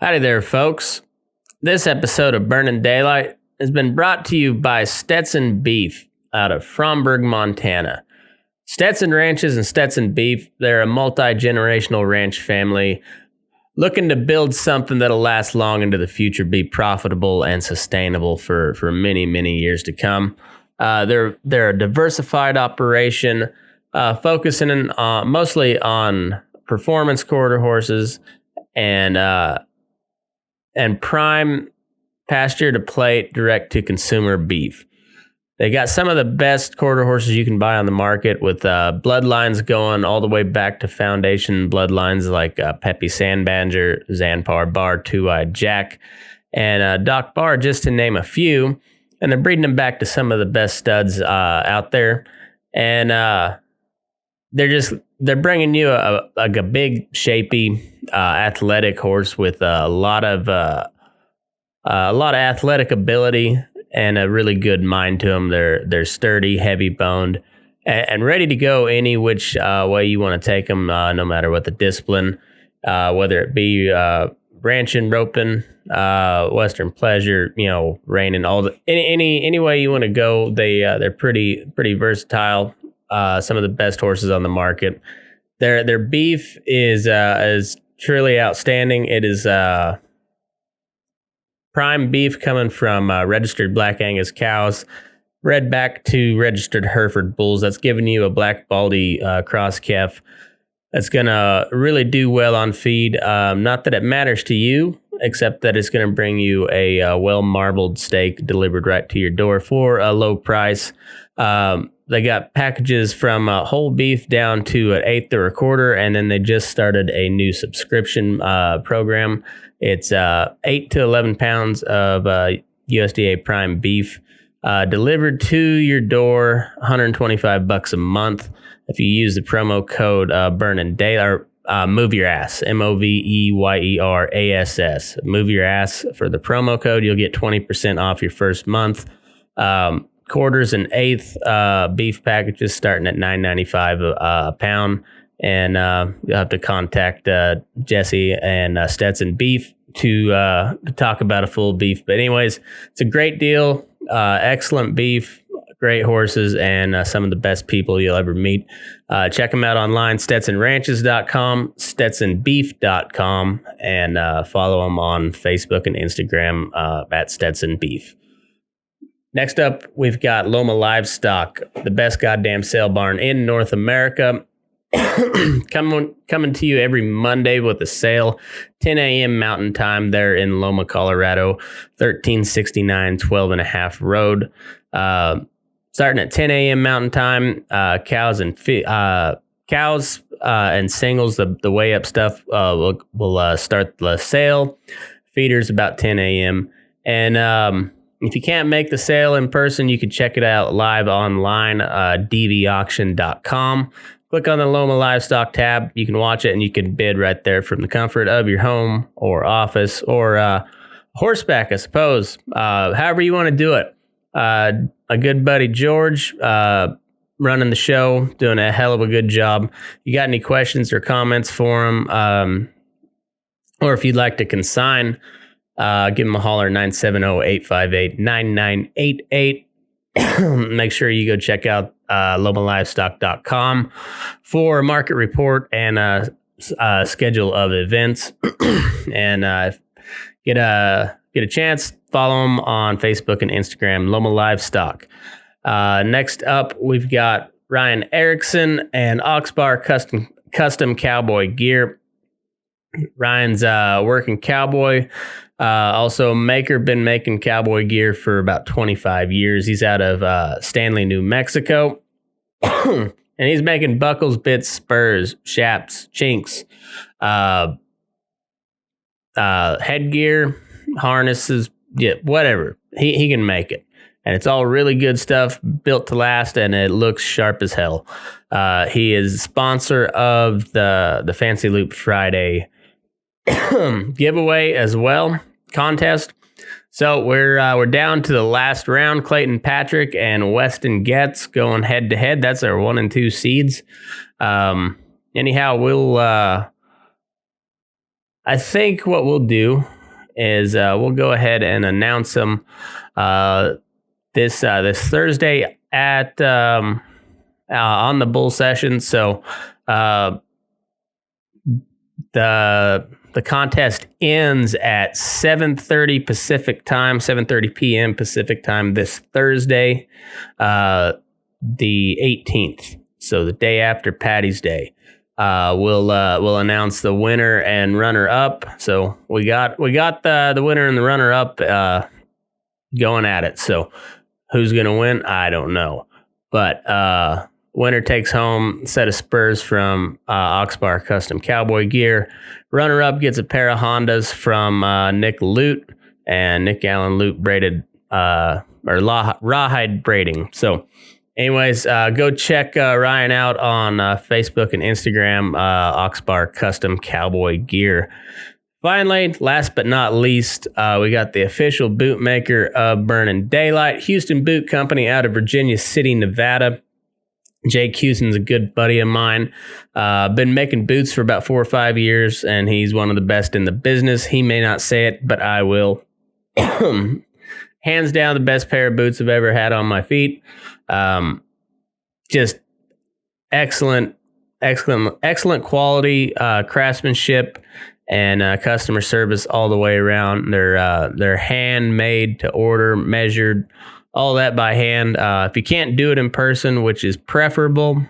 Howdy there, folks. This episode of Burnin' Daylight has been brought to you by Stetson Beef out of Fromberg, Montana. Stetson Ranches and Stetson Beef, they're a multi-generational ranch family looking to build something that'll last long into the future, be profitable and sustainable for many, many years to come. They're a diversified operation, focusing mostly on performance quarter horses and prime pasture to plate direct to consumer beef. They got some of the best quarter horses you can buy on the market, with bloodlines going all the way back to foundation bloodlines like Peppy Sandbanger, Zanpar Bar, Two-Eyed Jack, and Doc Bar, just to name a few. And they're breeding them back to some of the best studs out there. And they're bringing you a big, shapy, athletic horse with a lot of athletic ability and a really good mind to them. They're sturdy, heavy boned, and ready to go any which way you want to take them, no matter what the discipline, whether it be ranching, roping, Western pleasure, reining, any way you want to go. They're pretty versatile. Some of the best horses on the market. Their beef is truly outstanding. It is prime beef coming from registered Black Angus cows, bred back to registered Hereford bulls. That's giving you a Black Baldy cross calf that's going to really do well on feed. Not that it matters to you, except that it's going to bring you a well-marbled steak delivered right to your door for a low price. They got packages from whole beef down to an eighth or a quarter, and then they just started a new subscription program. It's 8 to 11 pounds of USDA prime beef delivered to your door, $125 a month. If you use the promo code Burnin' Daylight, or Move Your Ass, MOVEYERASS. Move Your Ass for the promo code. You'll get 20% off your first month. Quarters and eighth beef packages starting at $9.95 a pound, and you'll have to contact Jesse and Stetson Beef to talk about a full beef. But anyways, it's a great deal. Excellent beef, great horses, and some of the best people you'll ever meet. Check them out online, StetsonRanches.com, StetsonBeef.com, and follow them on Facebook and Instagram at Stetson Beef. Next up, we've got Loma Livestock, the best goddamn sale barn in North America. Coming to you every Monday with a sale, 10 a.m. Mountain Time there in Loma, Colorado, 1369 12 and a half Road. Starting at 10 a.m. Mountain Time, cows and singles, the weigh up stuff will start the sale. Feeders about 10 a.m. And if you can't make the sale in person, you can check it out live online, dvauction.com. Click on the Loma Livestock tab. You can watch it and you can bid right there from the comfort of your home or office or horseback, I suppose. However you want to do it. A good buddy, George, running the show, doing a hell of a good job. You got any questions or comments for him? Or if you'd like to consign, give him a holler, 970-858-9988. Make sure you go check out lomalivestock.com for a market report and a schedule of events. And get a chance, follow him on Facebook and Instagram, Loma Livestock. Next up, we've got Ryan Erickson and Oxbar Custom Cowboy Gear. Ryan's working cowboy. Also been making cowboy gear for about 25 years. He's out of Stanley, New Mexico. And he's making buckles, bits, spurs, shaps, chinks, headgear, harnesses, whatever. He can make it. And it's all really good stuff, built to last, and it looks sharp as hell. He is sponsor of the Fancy Loop Friday giveaway as well, contest. So we're down to the last round. Clayton Patrick and Weston Getz going head to head. That's our 1 and 2 seeds. Anyhow, we'll I think what we'll do is we'll go ahead and announce them this Thursday at on the bull session. So the contest ends at 7:30 Pacific time, 7:30 p.m. Pacific time this Thursday, the 18th. So the day after Patty's Day. We'll announce the winner and runner up. So we got the winner and the runner up going at it. So who's gonna win? I don't know, but winner takes home a set of spurs from Oxbar Custom Cowboy Gear. Runner up gets a pair of Hondas from Nick Lute and Nick Allen Lute braided rawhide braiding. So. Anyways, go check Ryan out on Facebook and Instagram, Oxbar Custom Cowboy Gear. Finally, last but not least, we got the official boot maker of Burnin Daylight, Houston Boot Company out of Virginia City, Nevada. Jake Houston's a good buddy of mine. Been making boots for about 4 or 5 years, and he's one of the best in the business. He may not say it, but I will. Hands down, the best pair of boots I've ever had on my feet. Just excellent quality, craftsmanship and customer service all the way around. They're handmade to order, measured, all that by hand. If you can't do it in person, which is preferable,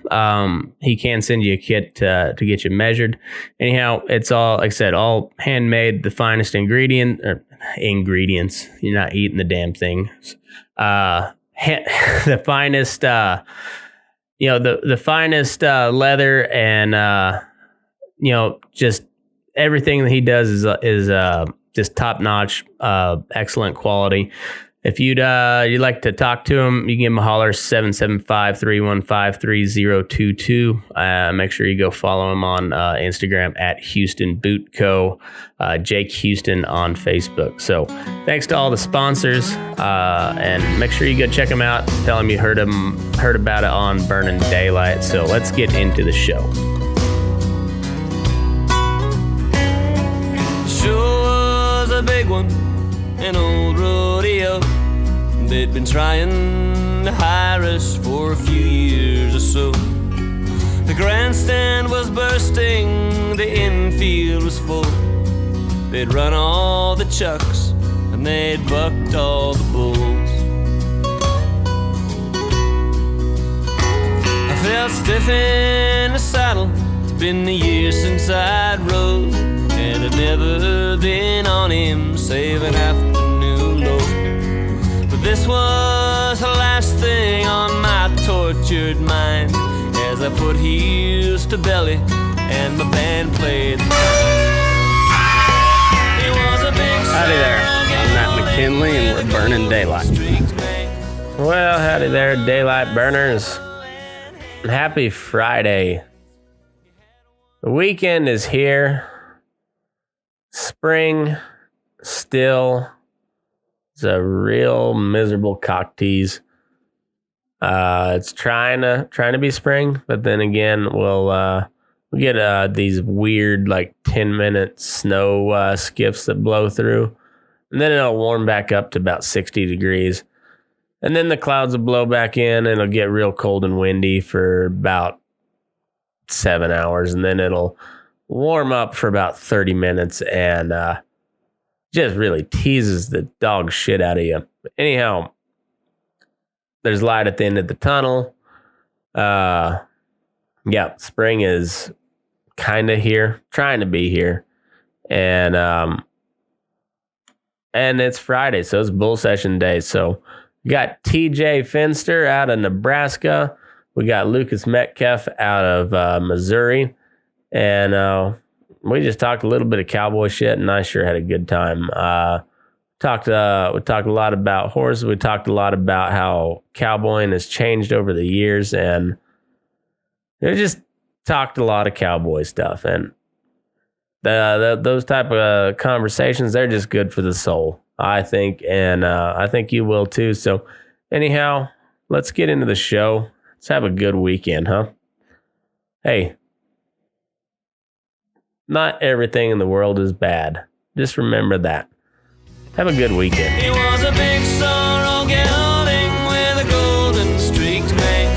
he can send you a kit to get you measured. Anyhow, it's all, like I said, all handmade, the finest ingredients. You're not eating the damn thing. The finest, the finest leather and, just everything that he does is just top notch, excellent quality. If you'd like to talk to him, you can give him a holler, 775-315-3022. Make sure you go follow him on Instagram at Houston Boot Co. Jake Houston on Facebook. So thanks to all the sponsors, and make sure you go check him out. Tell him you heard about it on Burnin Daylight. So let's get into the show. Sure was a big one, an old rodeo. They'd been trying to hire us for a few years or so. The grandstand was bursting, the infield was full. They'd run all the chucks and they'd bucked all the bulls. I felt stiff in the saddle. It's been a year since I'd rode, and I'd never been on him save an afternoon load. But this was the last thing on my tortured mind as I put heels to belly and my band played. It was a big howdy there, I'm Matt McKinley and we're Burnin Daylight. Well, howdy there, Daylight Burners. Happy Friday. The weekend is here. Spring still is a real miserable cock tease. It's trying to be spring, but then again, we'll get these weird 10-minute snow skiffs that blow through, and then it'll warm back up to about 60 degrees, and then the clouds will blow back in, and it'll get real cold and windy for about 7 hours, and then it'll warm up for about 30 minutes and just really teases the dog shit out of you. But anyhow, there's light at the end of the tunnel. Spring is kind of here, trying to be here. And it's Friday, so it's bull session day. So we got TeJay Fenster out of Nebraska. We got Lucas Metcalf out of Missouri. And we just talked a little bit of cowboy shit, and I sure had a good time. We talked a lot about horses. We talked a lot about how cowboying has changed over the years, and we just talked a lot of cowboy stuff. And those type of conversations, they're just good for the soul, I think, and I think you will too. So anyhow, let's get into the show. Let's have a good weekend, huh? Hey, not everything in the world is bad. Just remember that. Have a good weekend. He was a big sorrel gelding with a golden streaked mane,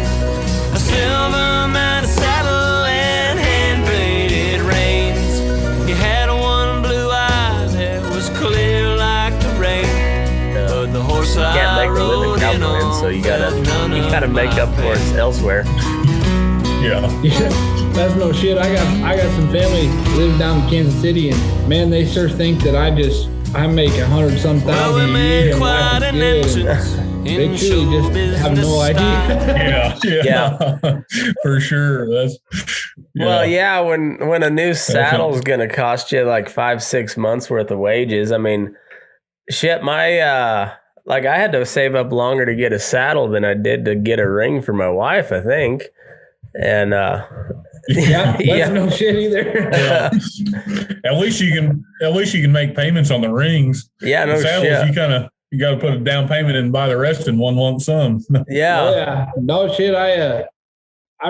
a silver mounted saddle and hand-braided reins. He had one blue eye that was clear like the rain, but the horse You can't make a living cowboying, so you gotta make up for it elsewhere. Yeah. That's no shit. I got some family living down in Kansas City, and man, they sure think that I make 100-some thousand a year and life is good. And they truly just have no idea. Yeah. For sure. Well, yeah, when a new saddle's gonna cost you like 5-6 months worth of wages, I mean, shit, my like I had to save up longer to get a saddle than I did to get a ring for my wife, I think. And that's no shit either. Yeah. At least you can make payments on the rings. Yeah, no saddles, shit. you got to put a down payment and buy the rest in one lump sum. Yeah. Oh, yeah. No shit. I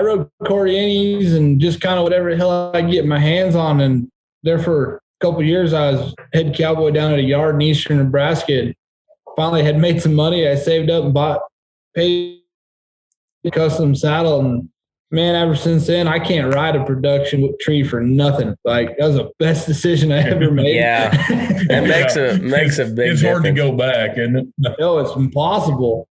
rode Corrientes and just kind of whatever the hell I get my hands on. And there for a couple of years, I was head cowboy down at a yard in eastern Nebraska. Finally had made some money. I saved up and paid a custom saddle, and man, ever since then, I can't ride a production tree for nothing. Like, that was the best decision I ever made. Yeah. That makes a big It's difference. hard to go back, isn't it? No, it's impossible.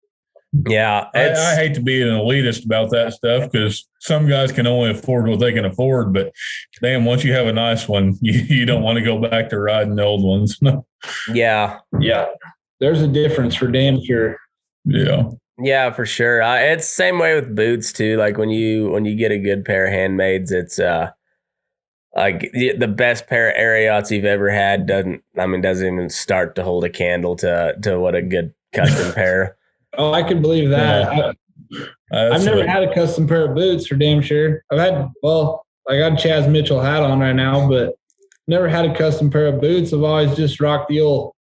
Yeah. I hate to be an elitist about that stuff because some guys can only afford what they can afford. But damn, once you have a nice one, you don't want to go back to riding the old ones. Yeah. Yeah. There's a difference for damn sure. Yeah. Yeah, for sure. It's the same way with boots too. Like when you get a good pair of handmaids, it's like the best pair of Ariots you've ever had doesn't even start to hold a candle to what a good custom pair. Oh, I can believe that. Yeah. I've never had a custom pair of boots for damn sure. I got a Chaz Mitchell hat on right now, but never had a custom pair of boots. I've always just rocked the old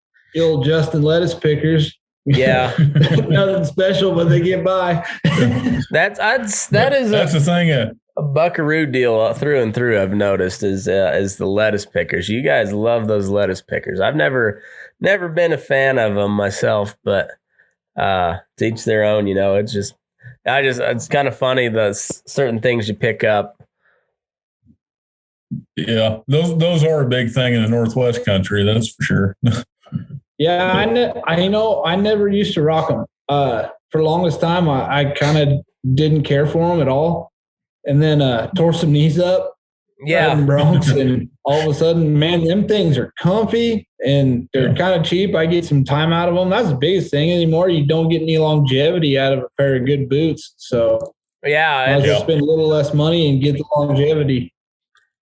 Justin lettuce pickers. Yeah. Nothing special, but they get by. That's the thing. A buckaroo deal through and through. I've noticed is the lettuce pickers. You guys love those lettuce pickers. I've never been a fan of them myself, but to each their own. You know, it's kind of funny the certain things you pick up. Yeah, those are a big thing in the Northwest country. That's for sure. Yeah, I never used to rock them. For the longest time, I kind of didn't care for them at all. And then tore some knees up in Bronx, and all of a sudden, man, them things are comfy and they're kind of cheap. I get some time out of them. That's the biggest thing anymore. You don't get any longevity out of a pair of good boots. So I'll just spend a little less money and get the longevity.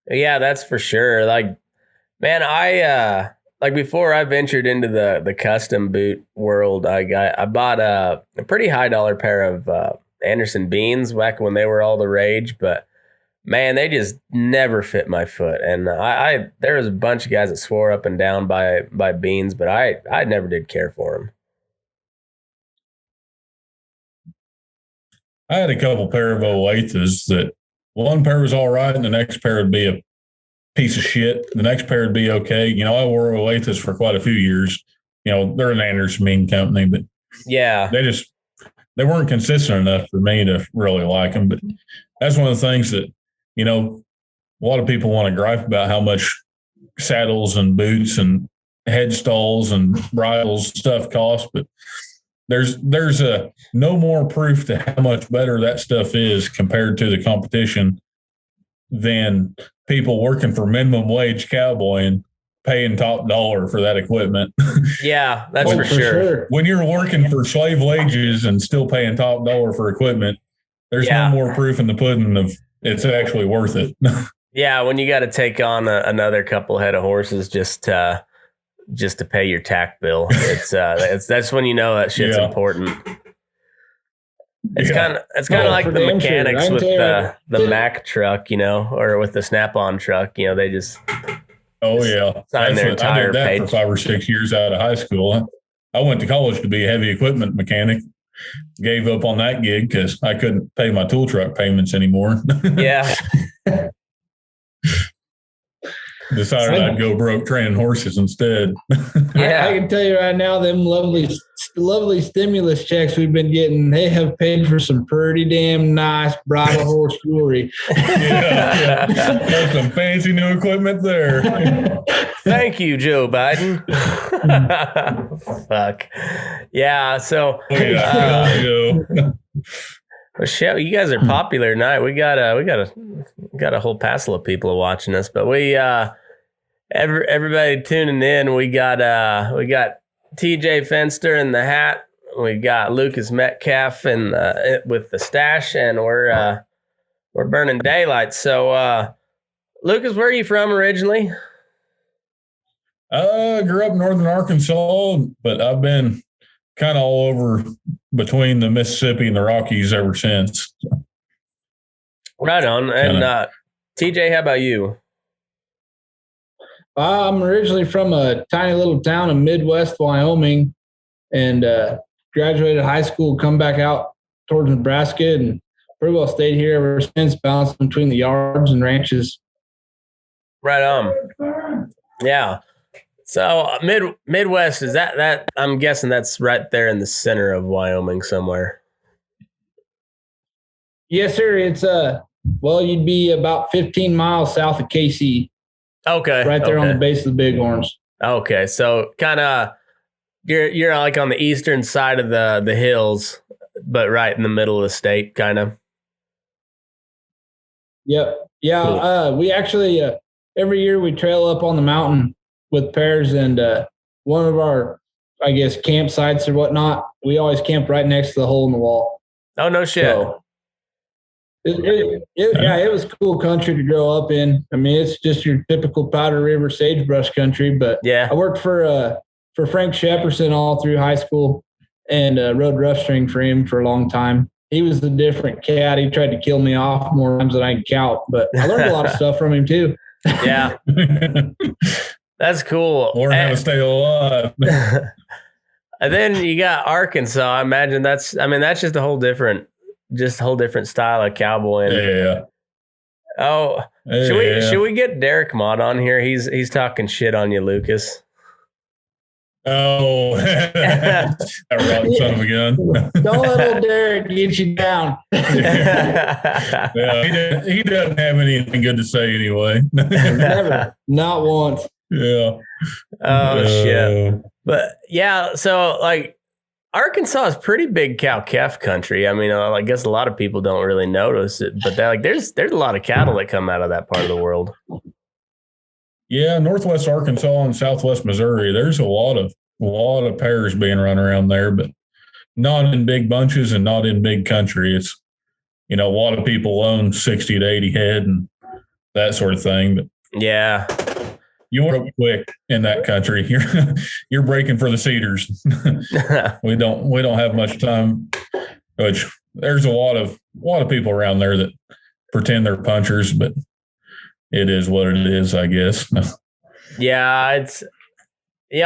Yeah, that's for sure. Like, man, I like before I ventured into the custom boot world, I bought a pretty high dollar pair of Anderson Beans back when they were all the rage, but man, they just never fit my foot. And there was a bunch of guys that swore up and down by Beans, but I never did care for them. I had a couple pair of Oathas that one pair was all right and the next pair would be a piece of shit. The next pair would be okay. You know, I wore Oathas for quite a few years. You know, they're an Anderson Bean company, but yeah, they weren't consistent enough for me to really like them. But that's one of the things that, you know, a lot of people want to gripe about how much saddles and boots and headstalls and bridles stuff cost, but there's no more proof to how much better that stuff is compared to the competition than people working for minimum wage cowboying paying top dollar for that equipment. Yeah, that's for sure. When you're working for slave wages and still paying top dollar for equipment, there's no more proof in the pudding of it's actually worth it. Yeah, when you got to take on another couple head of horses just to pay your tack bill, that's when you know that shit's important. It's kind of like the mechanics with the Mack truck, you know, or with the Snap-on truck. You know, they just sign their entire I did that page. for 5 or 6 years out of high school. I went to college to be a heavy equipment mechanic. Gave up on that gig because I couldn't pay my tool truck payments anymore. Yeah. decided I'd go broke training horses instead. Yeah, I can tell you right now, them lovely stimulus checks we've been getting, they have paid for some pretty damn nice bridal horse jewelry. Yeah. That's some fancy new equipment there. Thank you, Joe Biden. Fuck. Yeah. So, well, shit, you guys are popular tonight. We got a whole passel of people watching us, but we everybody tuning in. We got TeJay Fenster in the hat. We got Lucas Metcalf with the stash, and we're burning daylight. So, Lucas, where are you from originally? I grew up in northern Arkansas, but I've been kind of all over between the Mississippi and the Rockies ever since. Right on. And TeJay, how about you? I'm originally from a tiny little town in Midwest Wyoming, and graduated high school, come back out towards Nebraska, and pretty well stayed here ever since, bouncing between the yards and ranches. Right on. Yeah. So Midwest, is that I'm guessing that's right there in the center of Wyoming somewhere. Yes, sir. It's you'd be about 15 miles south of KC. Okay. Right there on the base of the Bighorns. Okay. So kind of you're like on the eastern side of the hills, but right in the middle of the state, kind of. Yep. Yeah. Cool. We actually every year we trail up on the mountain with pairs, and one of our, I guess, campsites or whatnot, we always camp right next to the hole in the wall. Oh, no shit. So it was cool country to grow up in. I mean, it's just your typical Powder River sagebrush country, but yeah, I worked for Frank Shepperson all through high school, and rode rough string for him for a long time. He was a different cat. He tried to kill me off more times than I can count, but I learned a lot of stuff from him too. Yeah. That's cool. Learn how to stay alive. And then you got Arkansas. I imagine that's just a whole different style of cowboy. Yeah. Oh, should we get Derek Mott on here? He's talking shit on you, Lucas. Oh, that rotten son of a gun. Don't let old Derek get you down. Yeah, he doesn't have anything good to say anyway. Never. Not once. Yeah. Oh, shit. But yeah, so like Arkansas is pretty big cow-calf country. I mean, I guess a lot of people don't really notice it, but there's a lot of cattle that come out of that part of the world. Yeah, northwest Arkansas and southwest Missouri, there's a lot of pairs being run around there, but not in big bunches and not in big country. It's, a lot of people own 60 to 80 head and that sort of thing. But yeah. You want quick in that country. You're breaking for the cedars. We don't have much time. Which there's a lot of people around there that pretend they're punchers, but it is what it is, I guess. Yeah,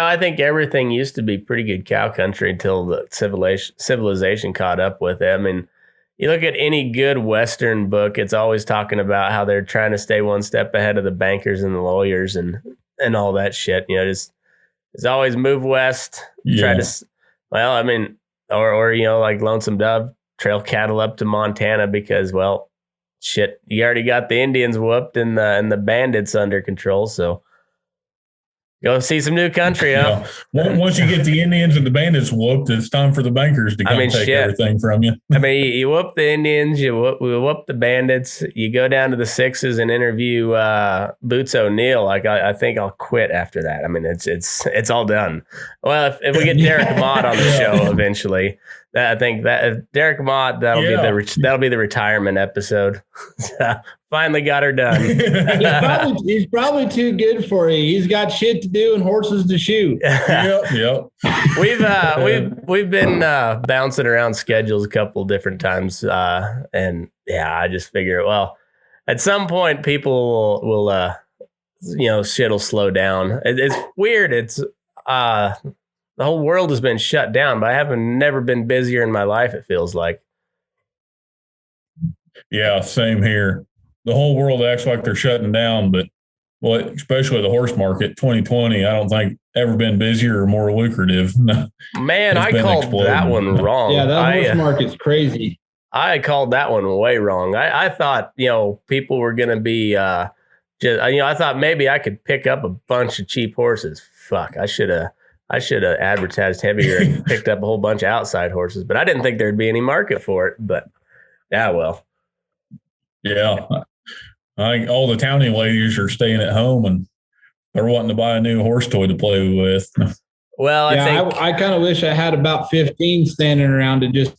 I think everything used to be pretty good cow country until the civilization caught up with it. I mean, you look at any good Western book, it's always talking about how they're trying to stay one step ahead of the bankers and the lawyers and all that shit. Just always move west. Yeah. Or like Lonesome Dove, trail cattle up to Montana because, well, shit, you already got the Indians whooped and the bandits under control. So go see some new country, huh? Yeah. Once you get the Indians and the bandits whooped, it's time for the bankers to come take everything from you. I mean, you whoop the Indians, we whoop the bandits. You go down to the Sixes and interview Boots O'Neill. Like I think I'll quit after that. I mean, it's all done. Well, if we get Derek Mott on the show eventually, I think that Derek Mott that'll be the retirement episode. Finally got her done. He's probably too good for you. He's got shit to do and horses to shoot. Yep. We've been bouncing around schedules a couple different times, and yeah, I just figure, well, at some point people will shit'll slow down. It's weird. It's the whole world has been shut down, but I haven't never been busier in my life. It feels like. Yeah, same here. The whole world acts like they're shutting down, but Well, especially the horse market, 2020, I don't think ever been busier or more lucrative. Man, I called that one wrong. Yeah, that horse market's crazy. I called that one way wrong. I thought, people were going to be I thought maybe I could pick up a bunch of cheap horses. Fuck, I should have advertised heavier and picked up a whole bunch of outside horses, but I didn't think there'd be any market for it. But yeah, well. Yeah. I think all the townie ladies are staying at home and they're wanting to buy a new horse toy to play with. Well, I kind of wish I had about 15 standing around to just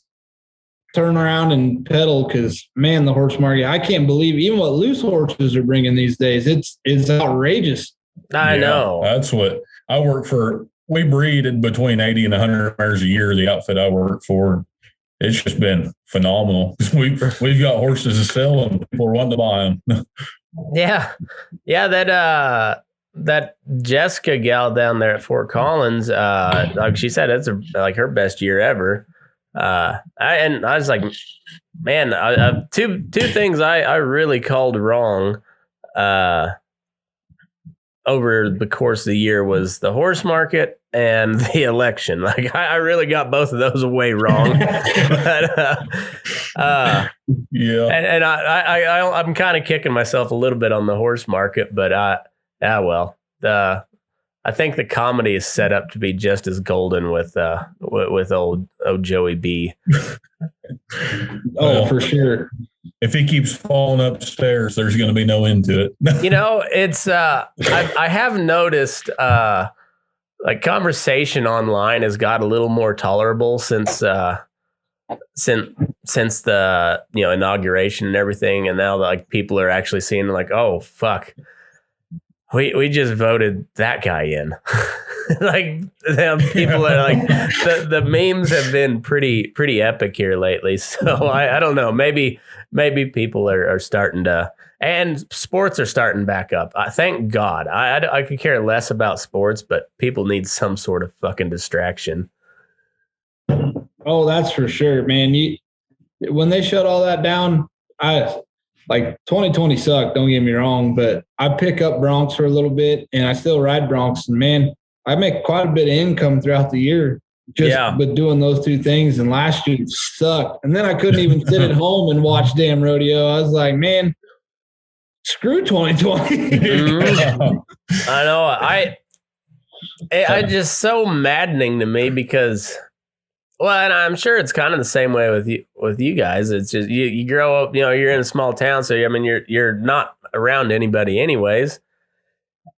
turn around and pedal, because, man, the horse market, I can't believe even what loose horses are bringing these days. It's outrageous. I know. That's what I work for. We breed between 80 and 100 mares a year, the outfit I work for. It's just been phenomenal. We've got horses to sell and people are wanting to buy them. Yeah. That Jessica gal down there at Fort Collins, like she said, it's like her best year ever. I was like, man, two things I really called wrong over the course of the year was the horse market and the election. Like I really got both of those way wrong. But, yeah. And I'm kind of kicking myself a little bit on the horse market, but I think the comedy is set up to be just as golden with old Joey B. Oh, for sure. If he keeps falling upstairs, there's going to be no end to it. It's I have noticed like conversation online has got a little more tolerable since the inauguration and everything, and now like people are actually seeing like, oh fuck, we just voted that guy in. Like people are like the memes have been pretty epic here lately. So I don't know, maybe people are starting to, and sports are starting back up. Thank God. I could care less about sports, but people need some sort of fucking distraction. Oh, that's for sure, man. When they shut all that down, 2020 sucked, don't get me wrong, but I pick up broncs for a little bit and I still ride broncs, and man, I make quite a bit of income throughout the year with doing those two things. And last year sucked. And then I couldn't even sit at home and watch damn rodeo. I was like, man, screw 2020. Mm-hmm. I know. I just so maddening to me because, well, and I'm sure it's kind of the same way with you guys. It's just you grow up, you're in a small town, so I mean you're not around anybody anyways.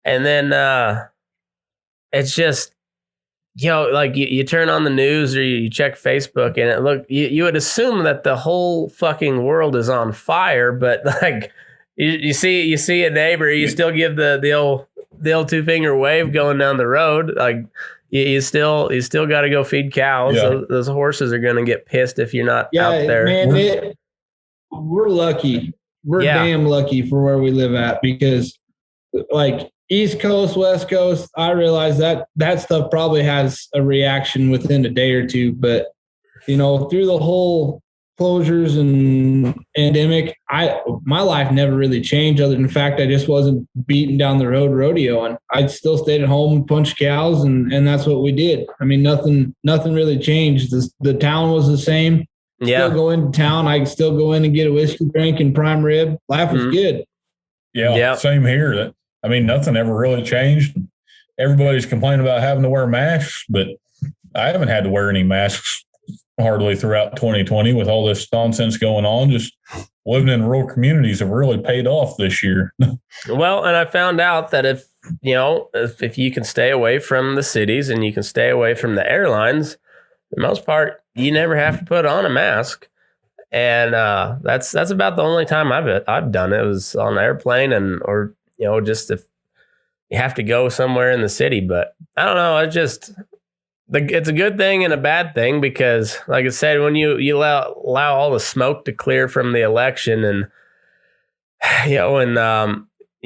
And then it's just, like you turn on the news or you check Facebook and you would assume that the whole fucking world is on fire, but like you see a neighbor, you still give the old 2-finger wave going down the road. Like you still got to go feed cows. Yeah. Those horses are going to get pissed if you're not out there. Man, we're lucky. We're damn lucky for where we live at, because like East Coast, West Coast, I realize that stuff probably has a reaction within a day or two. But, through the whole closures and pandemic, my life never really changed, other than the fact I just wasn't beating down the road rodeoing. I still stayed at home, punched cows, and that's what we did. I mean, nothing really changed. The town was the same. Yeah. Still go into town. I could still go in and get a whiskey drink and prime rib. Life was good. Yeah, same here. I mean, nothing ever really changed. Everybody's complaining about having to wear masks, but I haven't had to wear any masks hardly throughout 2020 with all this nonsense going on. Just living in rural communities have really paid off this year. Well, and I found out that if you can stay away from the cities and you can stay away from the airlines, for the most part, you never have to put on a mask. And that's about the only time I've done it. It was on an airplane or just if you have to go somewhere in the city. But I don't know. It's a good thing and a bad thing, because like I said, when you allow all the smoke to clear from the election, and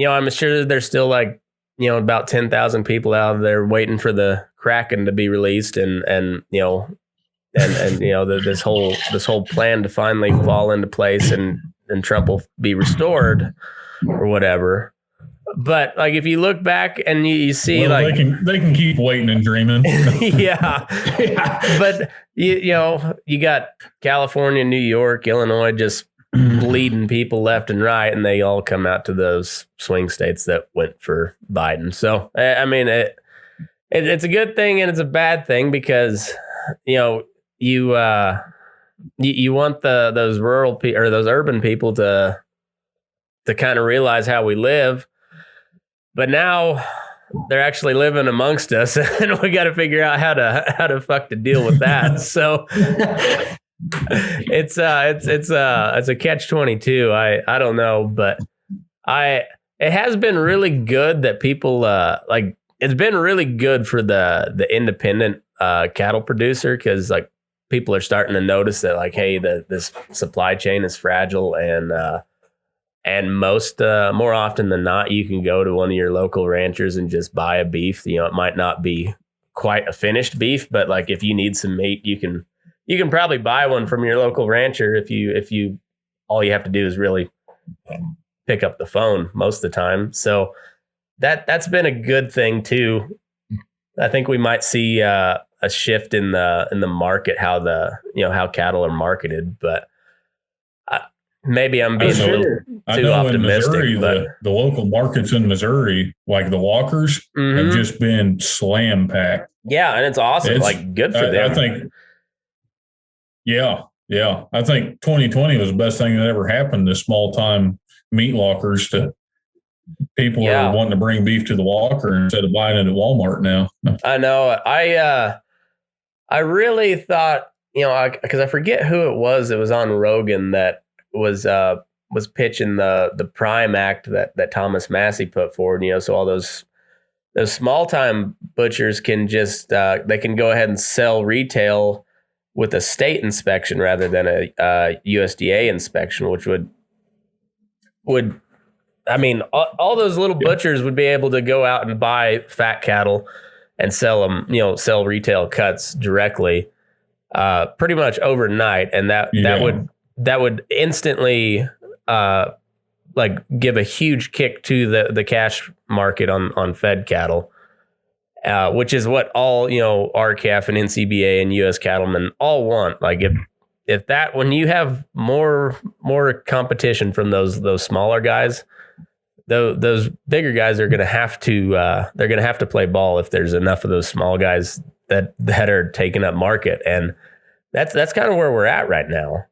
I'm sure there's still like about 10,000 people out there waiting for the Kraken to be released, and this whole plan to finally fall into place and Trump will be restored or whatever. But like if you look back and you see like they can keep waiting and dreaming. yeah. But you got California, New York, Illinois just bleeding people left and right, and they all come out to those swing states that went for Biden. So I mean it's a good thing and it's a bad thing because you want those rural people or those urban people to kind of realize how we live. But now they're actually living amongst us, and we got to figure out how to fuck to deal with that. So it's a catch-22. I don't know, but it has been really good that people it's been really good for the independent cattle producer because like people are starting to notice that like, hey, this supply chain is fragile and more often than not, you can go to one of your local ranchers and just buy a beef. It might not be quite a finished beef, but like if you need some meat, you can probably buy one from your local rancher if you all you have to do is really pick up the phone most of the time. So that's been a good thing too. I think we might see a shift in the market, how cattle are marketed, but maybe I'm being a little too optimistic. In Missouri, but the local markets in Missouri, like the walkers, have just been slam packed. Yeah, and it's awesome. Good for them. I think. Yeah. I think 2020 was the best thing that ever happened to small time meat lockers. To people are wanting to bring beef to the walker instead of buying it at Walmart now. I know. I really thought because I forget who it was. It was on Rogan that was pitching the Prime Act that Thomas Massey put forward. So all those small time butchers can just they can go ahead and sell retail with a state inspection rather than a USDA inspection, which would I mean all those little butchers would be able to go out and buy fat cattle and sell them, sell retail cuts directly, pretty much overnight, and that would instantly give a huge kick to the cash market on fed cattle, which is what all RCAF and NCBA and U.S. cattlemen all want. Like if that when you have more competition from those smaller guys, those bigger guys are going to have to play ball if there's enough of those small guys that are taking up market, and that's kind of where we're at right now.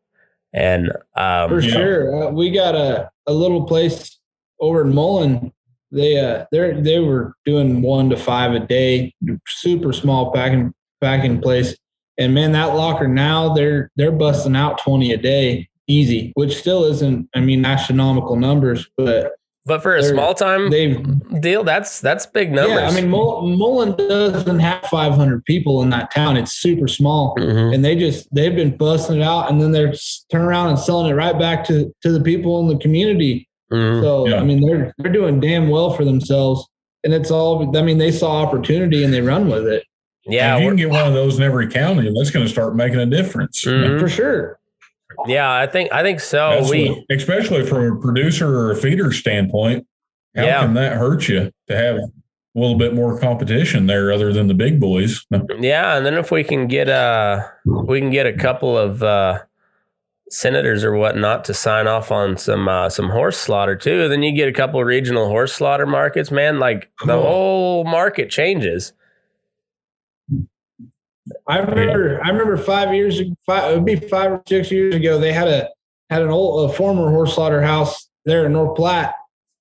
And for sure, we got a little place over in Mullen. They were doing 1 to 5 a day, super small packing place. And man, that locker now they're busting out 20 a day easy, which still isn't, astronomical numbers, but for a small time deal, that's big numbers. Yeah, Mullen doesn't have 500 people in that town. It's super small, and they've been busting it out, and then they're turning around and selling it right back to the people in the community. So they're doing damn well for themselves, and it's all. They saw opportunity and they run with it. Yeah, if you can get one of those in every county, that's going to start making a difference for sure. Yeah, I think so. Especially from a producer or a feeder standpoint, how can that hurt you to have a little bit more competition there other than the big boys? Yeah, and then if we can get a couple of senators or whatnot to sign off on some horse slaughter too, then you get a couple of regional horse slaughter markets. Man, like the whole market changes. I remember 5 years ago, it would be 5 or 6 years ago, they had a former horse slaughterhouse there in North Platte,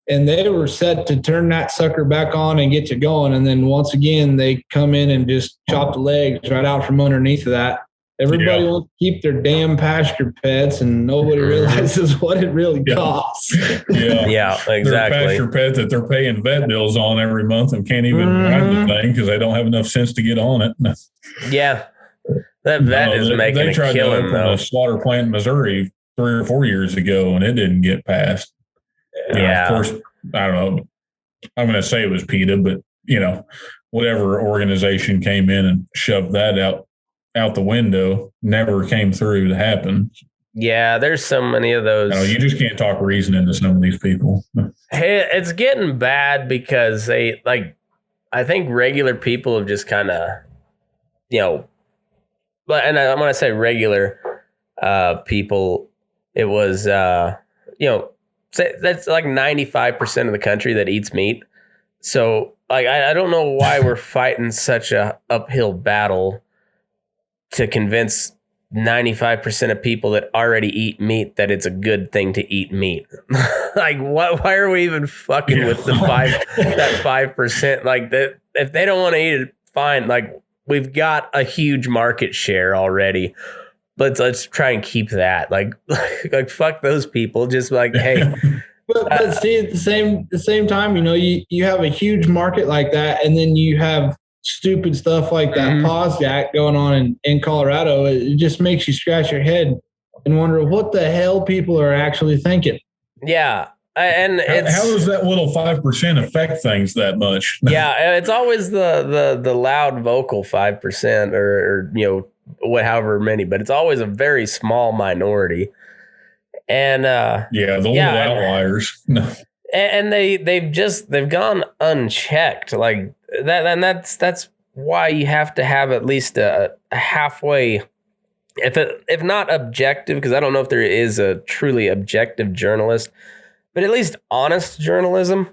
and they were set to turn that sucker back on and get you going. And then once again, they come in and just chop the legs right out from underneath of that. Everybody wants to keep their damn pasture pets, and nobody realizes what it really costs. Yeah, exactly. They're a pasture pet that they're paying vet bills on every month and can't even ride the thing because they don't have enough sense to get on it. Yeah, that vet is making a killing. They tried to open a slaughter plant in Missouri 3 or 4 years ago, and it didn't get passed. Of course, I don't know. I'm going to say it was PETA, but whatever organization came in and shoved that out the window never came through to happen. Yeah, there's so many of those. No, you just can't talk reason into some of these people. Hey, it's getting bad because they I think regular people have just kind of, but and when I say regular people, it was say that's like 95% of the country that eats meat. So I don't know why we're fighting such a uphill battle to convince 95% of people that already eat meat that it's a good thing to eat meat. Why are we even fucking with that 5%? Like that, if they don't want to eat it, fine. Like we've got a huge market share already. Let's try and keep that. Like fuck those people. Just hey. But see, at the same time, you have a huge market like that, and then you have stupid stuff like that Pause Act going on in Colorado. It just makes you scratch your head and wonder what the hell people are actually thinking. Yeah. And how does that little 5% affect things that much? Yeah, it's always the loud vocal 5% or however many, but it's always a very small minority. And the little outliers. And they've gone unchecked like that, and that's why you have to have at least a halfway, if not objective, because I don't know if there is a truly objective journalist, but at least honest journalism.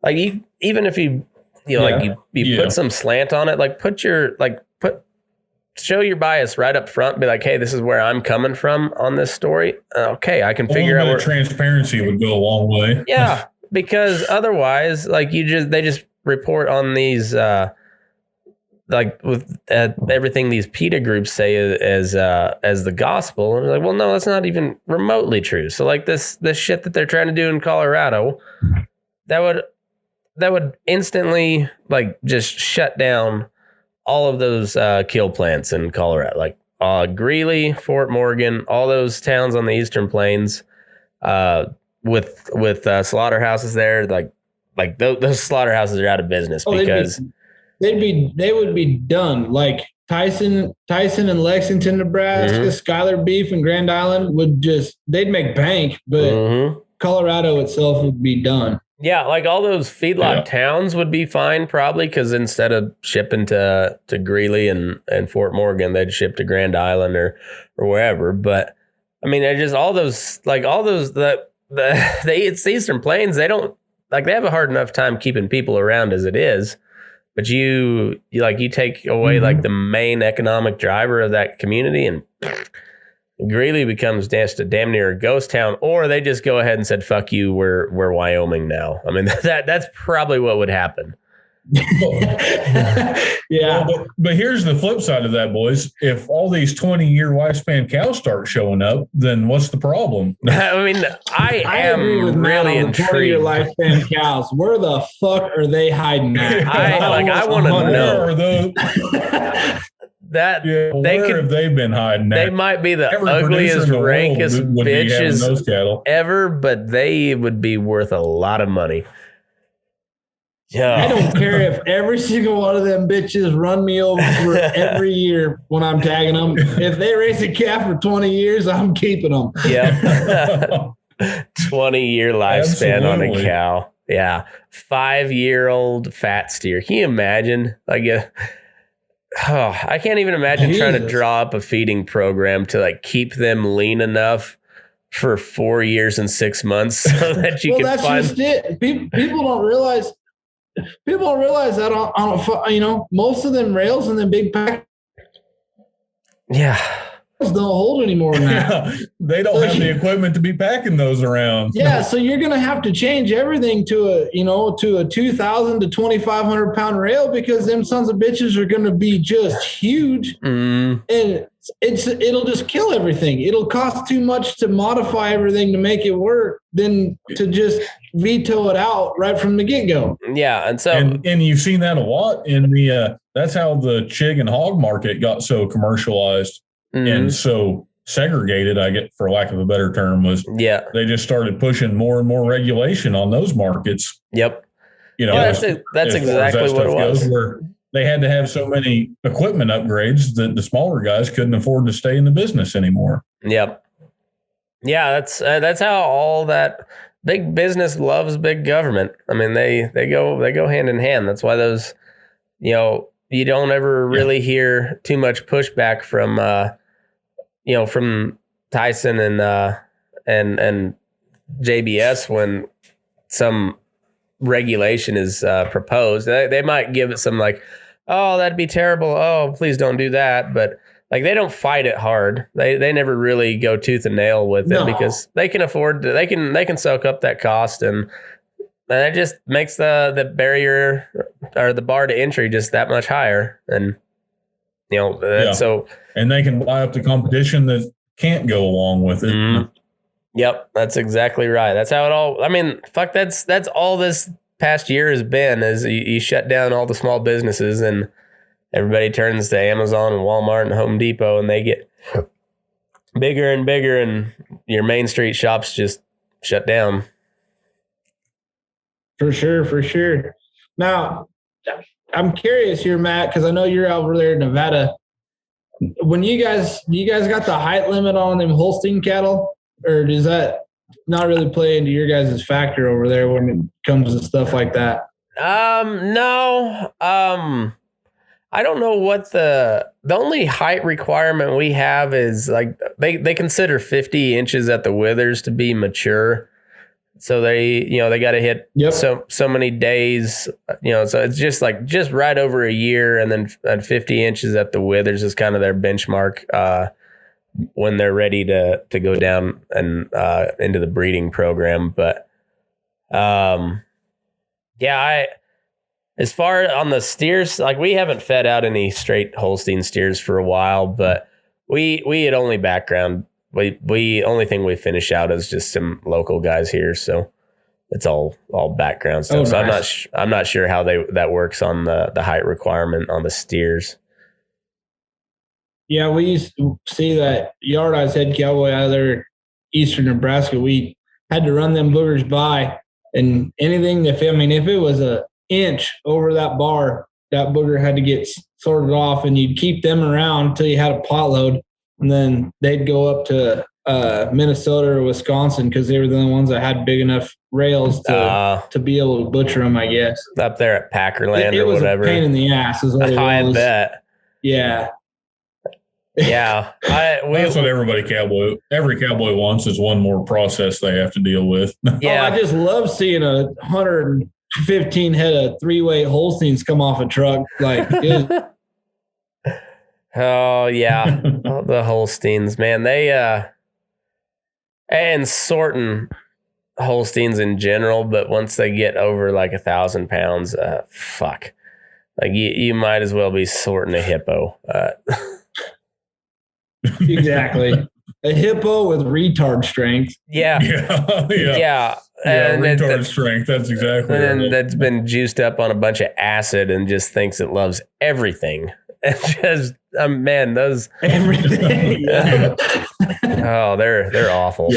Like even if you put some slant on it, like show your bias right up front. Be like, hey, this is where I'm coming from on this story. Okay, I can figure out. Transparency would go a long way. Yeah, because otherwise, they just report on these with everything these PETA groups say as the gospel, and like, well, no, that's not even remotely true. So this shit that they're trying to do in Colorado, that would instantly just shut down all of those kill plants in Colorado, like Greeley, Fort Morgan, all those towns on the Eastern Plains, with slaughterhouses there. Those slaughterhouses are out of business because they would be done. Like Tyson in Lexington, Nebraska, Schuyler Beef in Grand Island they'd make bank, but Colorado itself would be done. Yeah, all those feedlot towns would be fine probably, because instead of shipping to Greeley and Fort Morgan, they'd ship to Grand Island or wherever. But I mean, they're just all those the Eastern Plains. They don't they have a hard enough time keeping people around as it is. But you take away the main economic driver of that community, and Greeley becomes just a damn near a ghost town, or they just go ahead and said, fuck you, we're Wyoming now. I mean, that's probably what would happen. Yeah. Well, but here's the flip side of that, boys. If all these 20-year lifespan cows start showing up, then what's the problem? I mean, I am really intrigued. 20-year lifespan cows. Where the fuck are they hiding at? I want to know. Where are those? Where have they been hiding at? They might be the ugliest, rankest bitches ever, but they would be worth a lot of money. Yeah. I don't care if every single one of them bitches run me over for every year when I'm tagging them. If they raise a calf for 20 years, I'm keeping them. Yeah. 20-year lifespan on a cow. Yeah. 5-year-old fat steer. Can you imagine? I can't even imagine trying to draw up a feeding program to keep them lean enough for 4 years and 6 months so that you can find. Just it. People don't realize. People don't realize that on most of them rails and them big pack. Yeah. Don't hold anymore now. They don't have the equipment to be packing those around. Yeah, so you're going to have to change everything to a 2,000 to 2,500 pound rail, because them sons of bitches are going to be just huge, and it'll just kill everything. It'll cost too much to modify everything to make it work than to just veto it out right from the get go. Yeah, and so and you've seen that a lot in the. That's how the chig and hog market got so commercialized. And so segregated, I get, for lack of a better term, was they just started pushing more and more regulation on those markets. Yep. That's exactly what it was. Where they had to have so many equipment upgrades that the smaller guys couldn't afford to stay in the business anymore. Yep. Yeah, that's how all that big business loves big government. I mean, they go hand in hand. That's why those, you don't ever really hear too much pushback from from Tyson and JBS when some regulation is proposed. They might give it some like, oh, that'd be terrible. Oh, please don't do that. But like they don't fight it hard. They never really go tooth and nail with it because they can afford to, they can soak up that cost, and that just makes the barrier or the bar to entry just that much higher. And so and they can buy up the competition that can't go along with it. Mm-hmm. Yep, that's exactly right. That's how it all. I mean, fuck. That's all this past year has been. Is you shut down all the small businesses and everybody turns to Amazon and Walmart and Home Depot, and they get bigger and bigger, and your Main Street shops just shut down. For sure. Now, I'm curious here, Matt, because I know you're over there in Nevada. When you guys got the height limit on them Holstein cattle, or does that not really play into your guys' factor over there when it comes to stuff like that? No. I don't know what the only height requirement we have is like they consider 50 inches at the withers to be mature. So they got to hit so many days, so it's just right over a year, and then at 50 inches at the withers is kind of their benchmark when they're ready to go down and into the breeding program. But as far on the steers, like we haven't fed out any straight Holstein steers for a while, but we had only background. We only thing we finish out is just some local guys here, so it's all background stuff. Oh, nice. So I'm not sure how that works on the height requirement on the steers. Yeah, we used to see that Yardi's head cowboy out of there, eastern Nebraska. We had to run them boogers by, and anything if it was an inch over that bar, that booger had to get sorted off, and you'd keep them around until you had a pot load. And then they'd go up to Minnesota or Wisconsin because they were the only ones that had big enough rails to be able to butcher them, I guess. Up there at Packerland or whatever. It was a pain in the ass. Is what it was. I bet. Yeah. Yeah. That's what every cowboy wants is one more process they have to deal with. Yeah. I just love seeing 115 head of 3-weight Holsteins come off a truck. Like, oh yeah, the Holsteins, man. They and sorting Holsteins in general, but once they get over like 1,000 pounds, fuck, like you might as well be sorting a hippo. Exactly, a hippo with retard strength. Yeah. And retard strength. That's exactly. And right. That's been juiced up on a bunch of acid and just thinks it loves everything. And just man, those everything. Yeah. Oh, they're awful.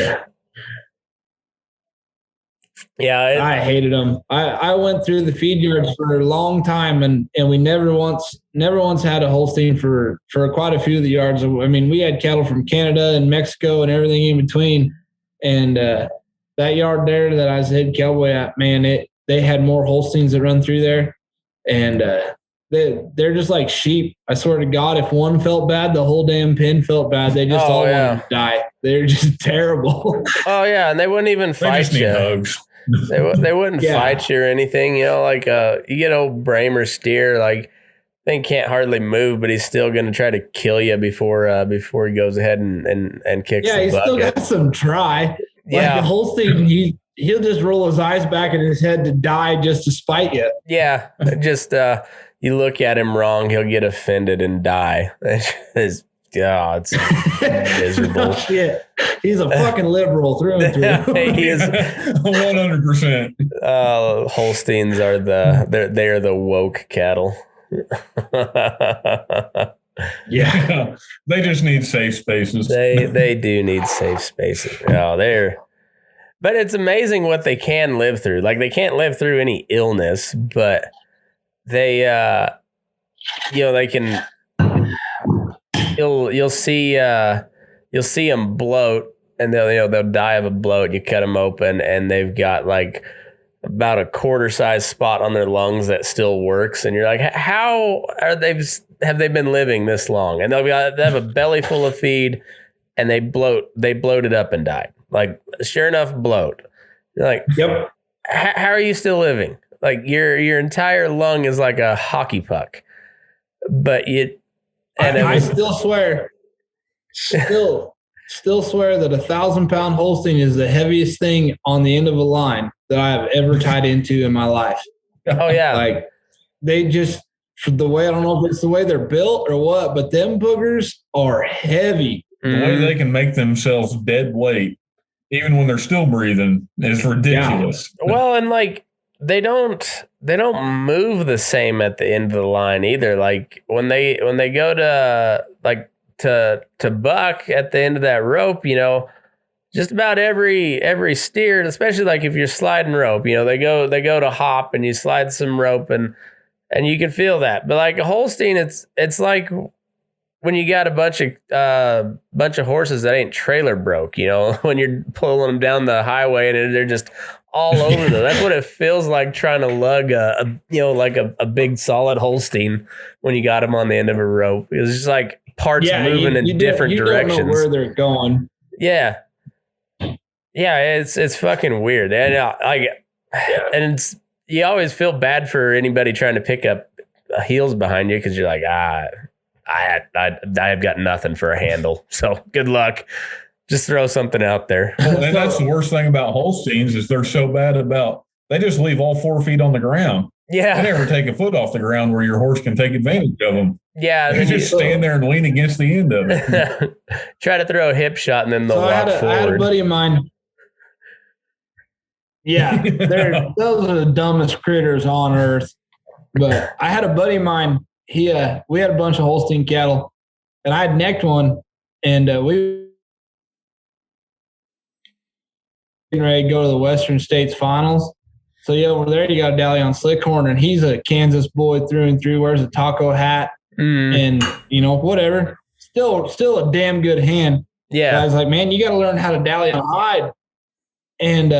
Yeah, I hated them. I went through the feed yards for a long time, and we never once had a Holstein for quite a few of the yards. I mean, we had cattle from Canada and Mexico and everything in between. And that yard there that I was head cowboy at, man, they had more Holsteins that run through there, and they're just like sheep. I swear to God, if one felt bad, the whole damn pen felt bad. They just all wanted to die. They're just terrible. Oh yeah, and they wouldn't even fight you. Hugs. They wouldn't fight you or anything. Like you get old Bramer steer, like thing can't hardly move, but he's still going to try to kill you before he goes ahead and kicks. Yeah, he's still got some try. Like the Holstein, he'll just roll his eyes back in his head to die just to spite you. Yeah, just you look at him wrong, he'll get offended and die. It's miserable. Shit. He's a fucking liberal through and through. He is 100%. Holsteins are they're the woke cattle. Yeah, they just need safe spaces. They do need safe spaces. But it's amazing what they can live through. Like they can't live through any illness, but they they can. You'll see them bloat and they'll die of a bloat. You cut them open, and they've got like about a quarter size spot on their lungs that still works, and you're like, how have they been living this long? And they have a belly full of feed, and they bloated up and died. Like, sure enough, bloat. You're like, yep. How are you still living? Like your entire lung is like a hockey puck, but I still swear that 1,000-pound Holstein is the heaviest thing on the end of a line that I have ever tied into in my life. Oh yeah. Like they just, the way, I don't know if it's the way they're built or what, but them boogers are heavy. The way they can make themselves dead weight, even when they're still breathing, is ridiculous. Yeah. Well, and like they don't move the same at the end of the line either. Like when they go to like to buck at the end of that rope, just about every steer, especially like if you're sliding rope, they go to hop and you slide some rope and you can feel that. But like a Holstein, it's like when you got a bunch of horses that ain't trailer broke, when you're pulling them down the highway and they're just all over them. That's what it feels like trying to lug a big solid Holstein when you got them on the end of a rope. It's just like parts moving in different directions. Don't know where they're going. Yeah. Yeah, it's fucking weird. And and you always feel bad for anybody trying to pick up heels behind you because you're like, I've got nothing for a handle. So good luck. Just throw something out there. Well, and that's the worst thing about Holsteins is they're so bad they just leave all 4 feet on the ground. Yeah. They never take a foot off the ground where your horse can take advantage of them. Yeah. They just stand there and lean against the end of it. Try to throw a hip shot and then they'll walk forward. I had a buddy of mine. Yeah. Those are the dumbest critters on earth. But I had a buddy of mine. We had a bunch of Holstein cattle, and I had necked one, and we ready to go to the Western States Finals. So over there you got Dally on Slickhorn, and he's a Kansas boy through and through. Wears a taco hat, and whatever. Still a damn good hand. Yeah, I was like, man, you got to learn how to Dally on hide, and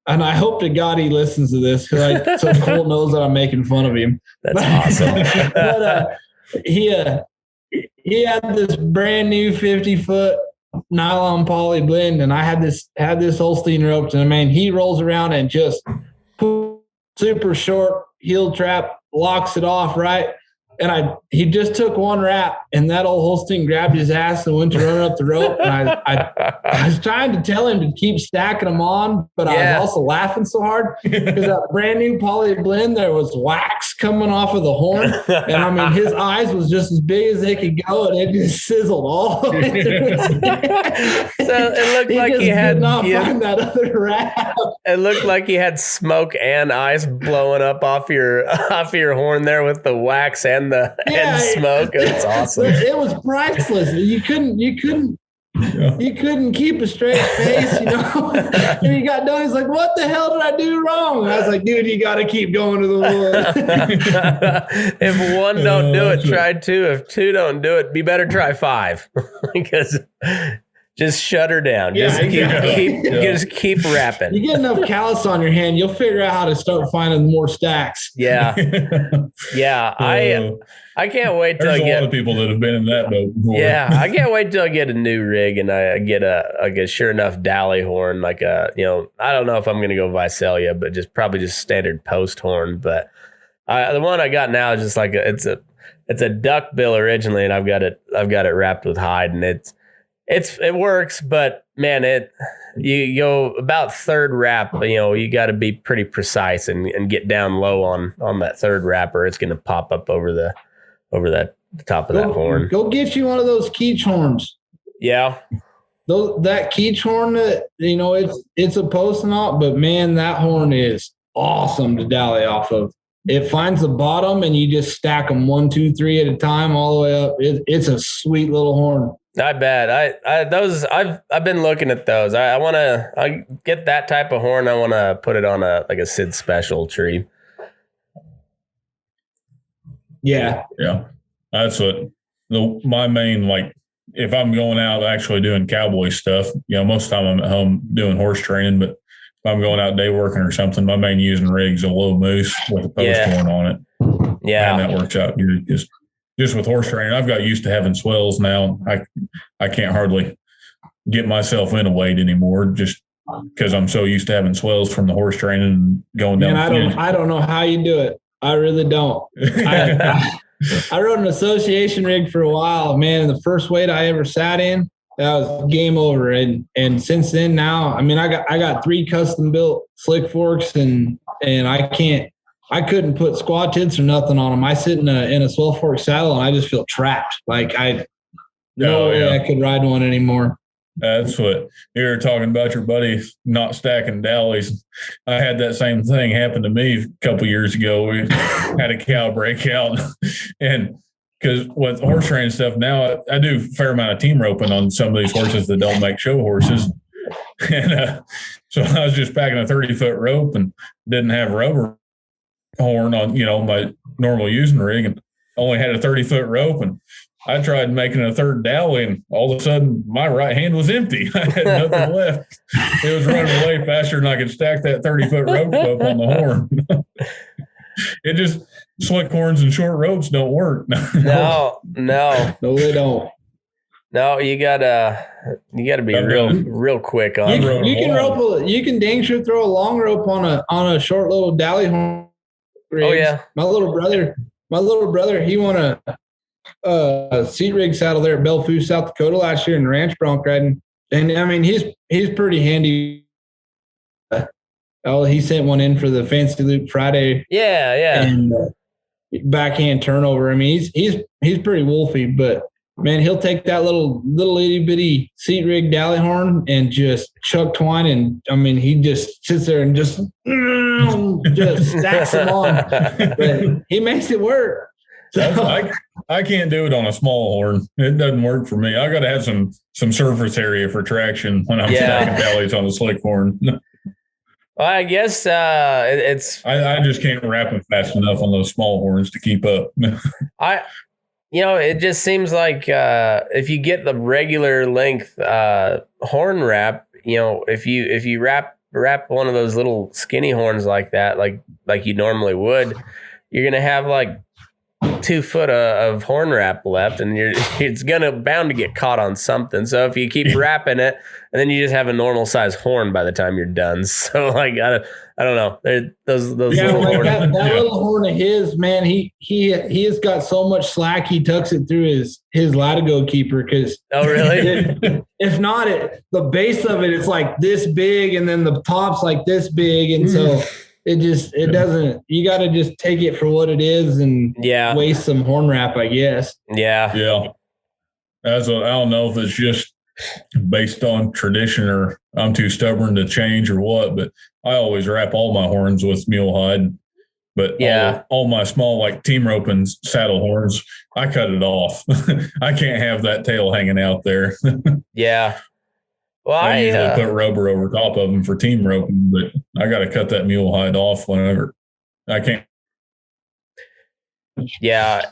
I hope to God he listens to this because so Cole knows that I'm making fun of him. That's awesome. But he had this brand new 50-foot nylon poly blend, and I had this Holstein ropes, and man, he rolls around and just super short heel trap, locks it off right. And he just took one wrap, and that old Holstein grabbed his ass and went to run up the rope. And I was trying to tell him to keep stacking them on, but I was also laughing so hard because that brand new poly blend, there was wax coming off of the horn. And I mean, his eyes was just as big as they could go, and it just sizzled all the way through his neck. So it looked like he had not find that other wrap. It looked like he had smoke and ice blowing up off your horn there with the wax and and smoke. It's awesome. It was priceless. You couldn't keep a straight face, And he got done. He's like, "What the hell did I do wrong?" And I was like, "Dude, you got to keep going to the wood." If one don't do it, try two. If two don't do it, be better try five. Because just shut her down. Just keep rapping. You get enough callus on your hand, you'll figure out how to start finding more stacks. Yeah. Yeah. I can't wait till There's a lot of people that have been in that boat before. Yeah. I can't wait till I get a new rig and I get a sure enough Dally horn, like I don't know if I'm gonna go Visalia, but probably just standard post horn. But the one I got now is just like it's a duck bill originally, and I've got it wrapped with hide, and it works, but man, you go about third wrap, you got to be pretty precise and get down low on that third wrap, or it's going to pop up over the top of that horn. Go get you one of those Keach horns. Yeah. That Keach horn, it's a post and all, but man, that horn is awesome to Dally off of. It finds the bottom and you just stack them 1, 2, 3 at a time all the way up. It's a sweet little horn. Not bad. I've been looking at those. I get that type of horn. I want to put it on a Sid Special tree. Yeah. Yeah. That's what my main if I'm going out actually doing cowboy stuff, most of the time I'm at home doing horse training, but if I'm going out day working or something, my main using rig's a low moose with a post horn on it. Yeah. And that works out good. Just with horse training, I've got used to having swells now. I can't hardly get myself in a weight anymore just because I'm so used to having swells from the horse training and going down. I don't know how you do it. I really don't. I rode an association rig for a while, man. And the first weight I ever sat in, that was game over. And since then, now, I mean, I got 3 custom built slick forks, and I couldn't put squat tits or nothing on them. I sit in a swell fork saddle and I just feel trapped. Like no way I could ride one anymore. That's what you were talking about, your buddy not stacking dallies. I had that same thing happen to me a couple years ago. We had a cow breakout, and because with horse training stuff now, I do a fair amount of team roping on some of these horses that don't make show horses. And so I was just packing a 30-foot rope and didn't have rubber horn on, my normal using rig, and only had a 30-foot rope, and I tried making a third dally, and all of a sudden my right hand was empty. I had nothing left. It was running away faster than I could stack that 30-foot rope up on the horn. It just, slick horns and short ropes don't work. No, they don't. No, you gotta be real quick on. You can dang sure throw a long rope on a short little dally horn. Oh yeah, my little brother, he won a seat rig saddle there at Belfou, South Dakota last year in ranch bronc riding, and I mean he's pretty handy. He sent one in for the Fancy Loop Friday. Yeah. And backhand turnover. I mean he's pretty wolfy, but man, he'll take that little itty bitty seat rig dally horn and just chuck twine, and I mean he just sits there and just stacks them on. But he makes it work. So, I can't do it on a small horn. It doesn't work for me. I got to have some surface area for traction when I'm stacking dallies on a slick horn. Well, I guess it's. I just can't wrap them fast enough on those small horns to keep up. It just seems like if you get the regular length horn wrap, if you wrap one of those little skinny horns like that, like you normally would, you're gonna have like 2 foot of horn wrap left, and it's bound to get caught on something. So if you keep wrapping it, and then you just have a normal size horn by the time you're done. So like I don't know. Those little like that little horn of his, man, he has got so much slack he tucks it through his Latigo keeper, because really? If not, the base of it's like this big, and then the top's like this big, and so it doesn't. You got to just take it for what it is and waste some horn wrap, I guess. Yeah. I don't know if it's just based on tradition or I'm too stubborn to change or what, but I always wrap all my horns with mule hide. But all my small, like team roping saddle horns, I cut it off. I can't have that tail hanging out there. Yeah. Well, I usually put rubber over top of them for team roping, but I got to cut that mule hide off whenever I can't. Yeah.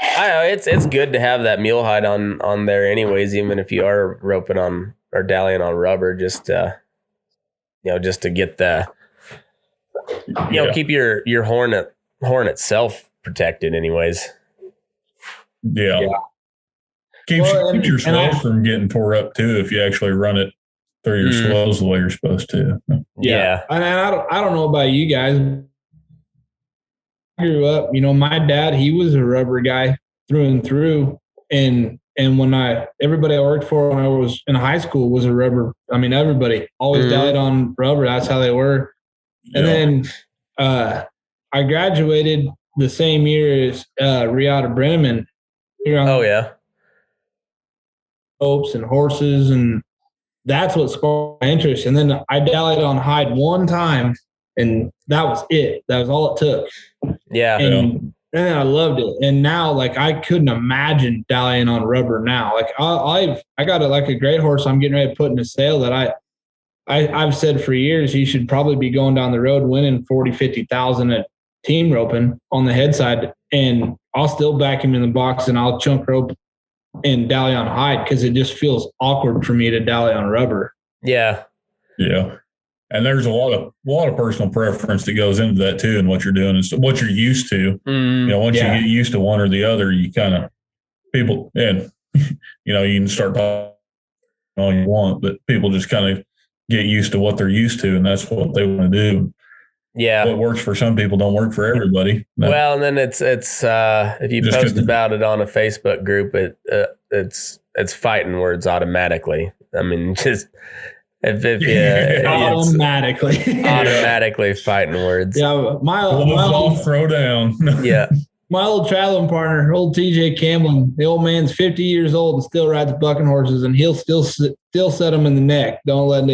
I know it's good to have that mule hide on there anyways, even if you are roping on or dallying on rubber, just to get the, keep your horn itself protected anyways. Yeah. Keeps your swells from getting tore up too if you actually run it through your swells the way you're supposed to. Yeah. And I don't know about you guys. I grew up, my dad, he was a rubber guy through and through. And when everybody I worked for when I was in high school was a rubber. I mean, everybody always dallied on rubber. That's how they were. And then I graduated the same year as Riata Brenneman. Ropes and horses, and that's what sparked my interest. And then I dallied on hide one time, and that was it. That was all it took. Yeah. And I loved it. And now, like, I couldn't imagine dallying on rubber now. Like, I got a great horse I'm getting ready to put in a sale that I've said for years he should probably be going down the road winning 40,000-50,000 at team roping on the head side, and I'll still back him in the box and I'll chunk rope dally on hide because it just feels awkward for me to dally on rubber. Yeah. Yeah. And there's a lot of personal preference that goes into that too, and what you're doing is what you're used to. Once you get used to one or the other, you kind of people, and you can start talking all you want, but people just kind of get used to what they're used to, and that's what they want to do. Yeah. What works for some people don't work for everybody. Well, and then it's if you post about it on a Facebook group, it's fighting words automatically. I mean, just if automatically fighting words. Yeah, my old throw down. Yeah. My old traveling partner, old TeJay Camlin, the old man's 50 years old and still rides bucking horses, and he'll still set them in the neck. Don't let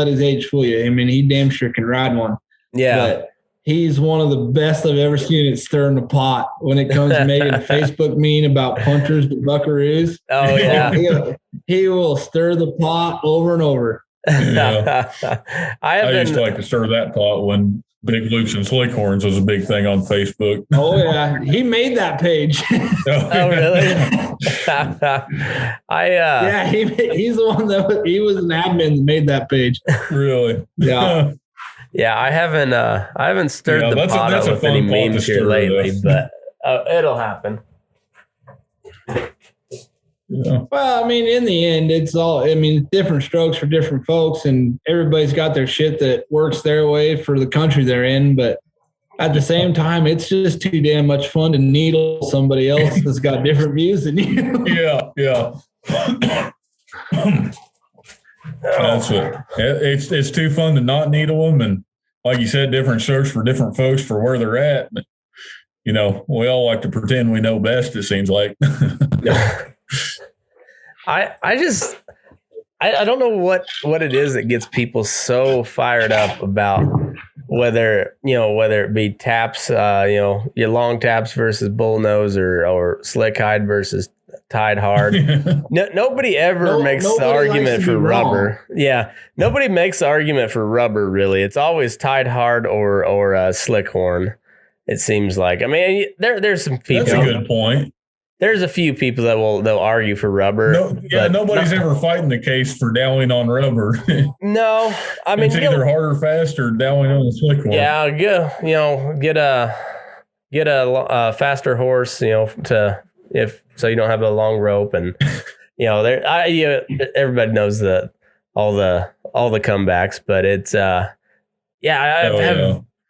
his age fool you. I mean, he damn sure can ride one. Yeah. But he's one of the best I've ever seen at stirring the pot when it comes to making a Facebook meme about punters to buckaroos. Oh, yeah. He will stir the pot over and over. Yeah. I used to like to stir that pot when Big Loops and Slickhorns was a big thing on Facebook. Oh, yeah. He made that page. Oh, really? Yeah, he's the one he was an admin that made that page. Really? Yeah. Yeah, I haven't stirred the pot up with any memes here lately, but it'll happen. Yeah. Well, I mean, in the end, different strokes for different folks, and everybody's got their shit that works their way for the country they're in. But at the same time, it's just too damn much fun to needle somebody else that's got different views than you. Yeah. That's it. It's too fun to not needle them, and like you said, different strokes for different folks for where they're at. But, we all like to pretend we know best. It seems like. I don't know what it is that gets people so fired up about whether it be taps, your long taps versus bull nose or slick hide versus tied hard. Nobody ever makes the argument for rubber. Yeah. Nobody makes the argument for rubber, really. It's always tied hard or slick horn. It seems like. I mean, there's some people. That's a good point. There's a few people that they'll argue for rubber. Nobody's ever fighting the case for doweling on rubber. No, I mean it's either hard or fast or doweling on the slick one. Yeah, get a faster horse, so you don't have a long rope, and everybody knows all the comebacks, but it's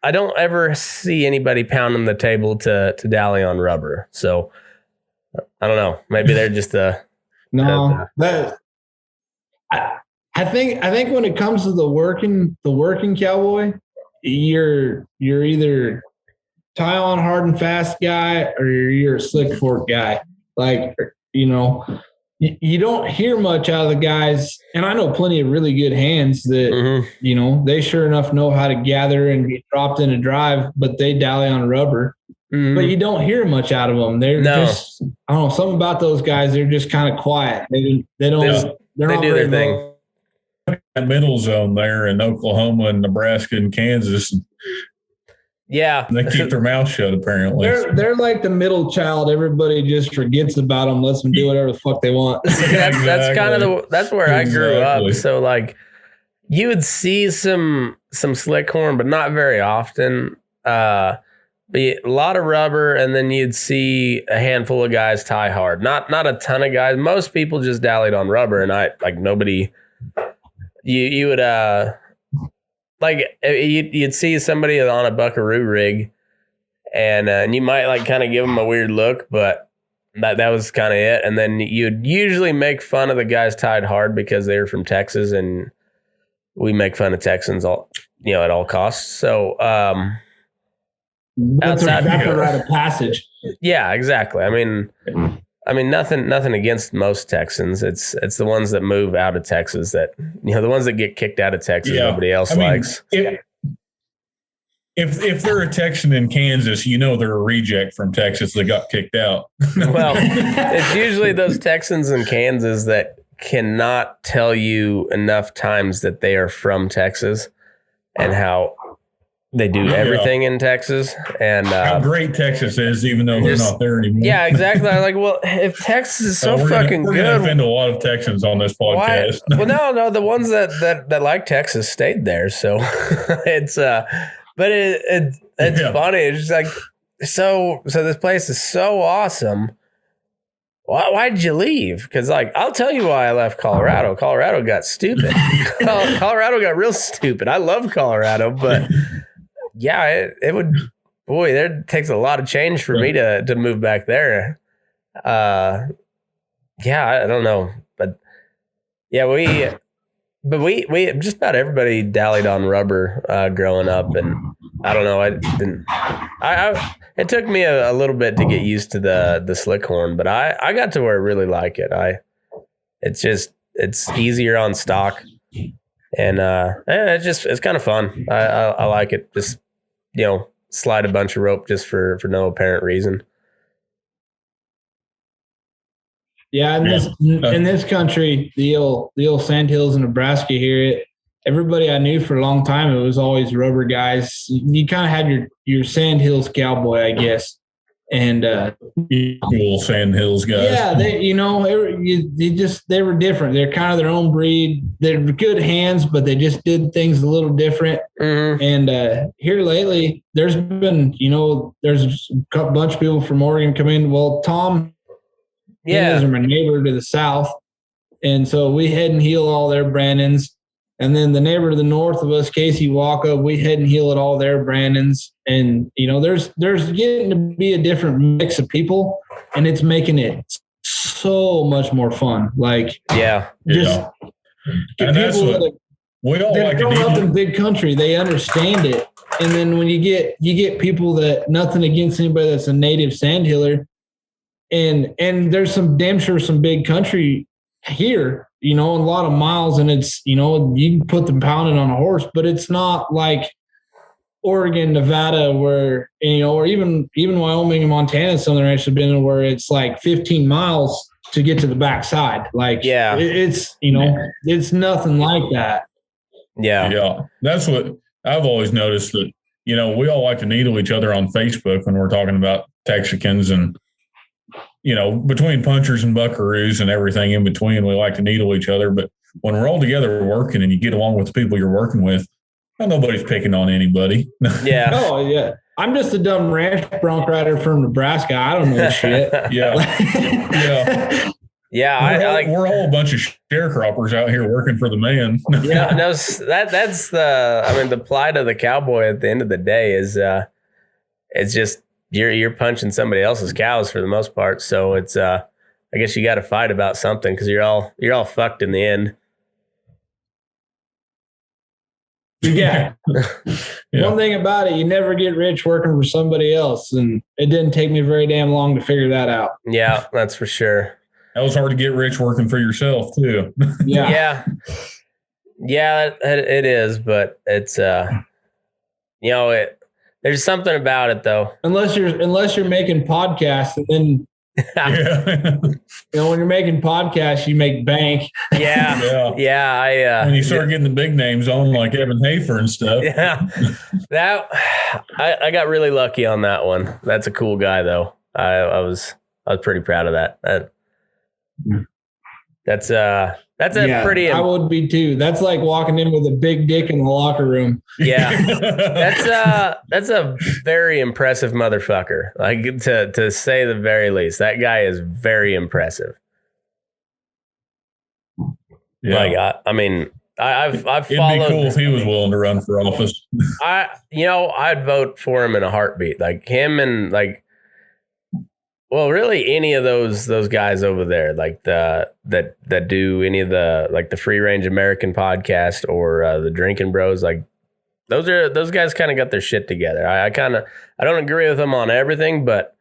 I don't ever see anybody pounding the table to dally on rubber, so. I don't know. Maybe they're just I think when it comes to the working cowboy, you're either tie on hard and fast guy or you're a slick fork guy. Like, you don't hear much out of the guys, and I know plenty of really good hands that they sure enough know how to gather and get dropped in a drive, but they dally on rubber. Mm-hmm. But you don't hear much out of them. They're just, I don't know, something about those guys. They're just kind of quiet. They do their thing. That middle zone there in Oklahoma and Nebraska and Kansas. Yeah, they keep their mouth shut. Apparently, they're like the middle child. Everybody just forgets about them, lets them do whatever the fuck they want. That's kind of that's where I grew up. So like, you would see some slick horn, but not very often. But a lot of rubber, and then you'd see a handful of guys tie hard. Not a ton of guys. Most people just dallied on rubber, and nobody. You would you'd see somebody on a buckaroo rig, and you might kind of give them a weird look, but that was kind of it. And then you'd usually make fun of the guys tied hard because they were from Texas, and we make fun of Texans at all costs. So. That's exactly right of passage. Yeah, exactly. I mean, nothing against most Texans. It's the ones that move out of Texas that the ones that get kicked out of Texas. Yeah. Nobody else likes. If they're a Texan in Kansas, they're a reject from Texas that got kicked out. Well, it's usually those Texans in Kansas that cannot tell you enough times that they are from Texas and how They do everything in Texas, and how great Texas is, even though they're not there anymore. Yeah, exactly. I'm like, well, if Texas is so fucking we're good, gonna offend a lot of Texans on this podcast. Well, no, the ones that like Texas stayed there, so it's but it's funny. It's just like so this place is so awesome. Why did you leave? Because like I'll tell you why I left Colorado. Colorado got stupid. Colorado got real stupid. I love Colorado, but yeah, it would. Boy, there takes a lot of change for me to move back there. Yeah, I don't know, but yeah, we just about everybody dallied on rubber growing up, and I don't know, it took me a little bit to get used to the slick horn, but I got to where I really like it. It's easier on stock, and it's kind of fun. I like it. Just slide a bunch of rope just for no apparent reason. Yeah, in this country, the old sandhills in Nebraska here, everybody I knew for a long time, it was always rubber guys. You kind of had your sandhills cowboy, I guess, and cool sandhills guys. Yeah, they were different. They're kind of their own breed. They're good hands, but they just did things a little different. Mm-hmm. And here lately, there's been there's a bunch of people from Oregon come in. Well, Tom. Yeah, are my neighbor to the south, and so we head and heel all their Brandons, and then the neighbor to the north of us, Casey Walker, we head and heel at all their Brandons, and there's getting to be a different mix of people, and it's making it so much more fun. Like just and that's what we all like. Growing up in big country, they understand it, and then when you get people that nothing against anybody that's a native sandhiller. And there's some damn sure some big country here, a lot of miles, and it's, you can put them pounding on a horse, but it's not like Oregon, Nevada, where, or even Wyoming and Montana, some of the ranches have been where it's like 15 miles to get to the backside. Like, it's, it's nothing like that. Yeah. Yeah. That's what I've always noticed that, we all like to needle each other on Facebook when we're talking about Texicans and, between punchers and buckaroos and everything in between, we like to needle each other. But when we're all together working and you get along with the people you're working with, nobody's picking on anybody. Yeah. Oh, yeah. I'm just a dumb ranch bronc rider from Nebraska. I don't know shit. Yeah. Yeah. Yeah. We're all a bunch of sharecroppers out here working for the man. Yeah. No, that's the plight of the cowboy at the end of the day is it's just, you're punching somebody else's cows for the most part. So it's, I guess you got to fight about something because you're all fucked in the end. Yeah. One thing about it, you never get rich working for somebody else. And it didn't take me very damn long to figure that out. Yeah, that's for sure. That was hard to get rich working for yourself too. Yeah. Yeah, it is, but it's, there's something about it though. Unless you're making podcasts, and then when you're making podcasts, you make bank. Yeah. When you start getting the big names on, like Evan Hafer and stuff. Yeah, that I got really lucky on that one. That's a cool guy though. I was pretty proud of that. That's pretty. I would be too. That's like walking in with a big dick in the locker room. Yeah, that's a very impressive motherfucker. Like to say the very least, that guy is very impressive. Yeah, I've followed. It'd be cool if he was willing to run for office. I'd vote for him in a heartbeat. Like him and like. Well, really, any of those guys over there, like that do any of the like the Free Range American podcast or the Drinking Bros, like those guys kind of got their shit together. I don't agree with them on everything, but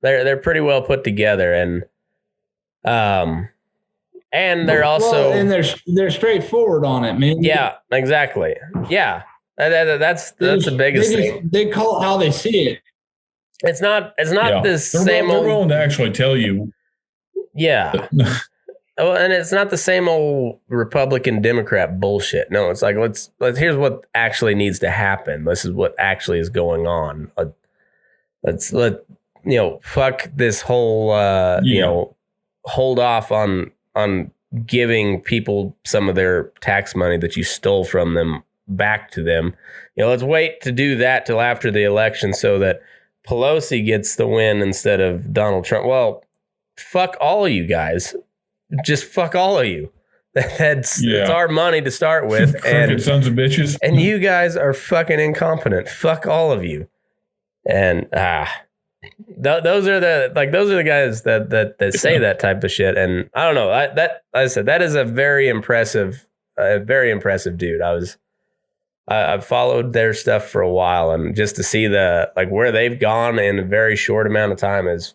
they're pretty well put together, and they're also and they're straightforward on it, man. Yeah, exactly. Yeah, that's the biggest thing. They call it how they see it. It's not this same they're old. willing to actually tell you. Yeah. Oh, and it's not the same old Republican Democrat bullshit. No, it's like let's here's what actually needs to happen. This is what actually is going on. Let's fuck this whole hold off on giving people some of their tax money that you stole from them back to them. Let's wait to do that till after the election so that Pelosi gets the win instead of Donald Trump. Well, fuck all of you guys. Just fuck all of you. It's our money to start with. And sons of bitches. And you guys are fucking incompetent. Fuck all of you. And those are the guys that say that type of shit. And I don't know. I said that is a very impressive dude. I've followed their stuff for a while, and just to see where they've gone in a very short amount of time is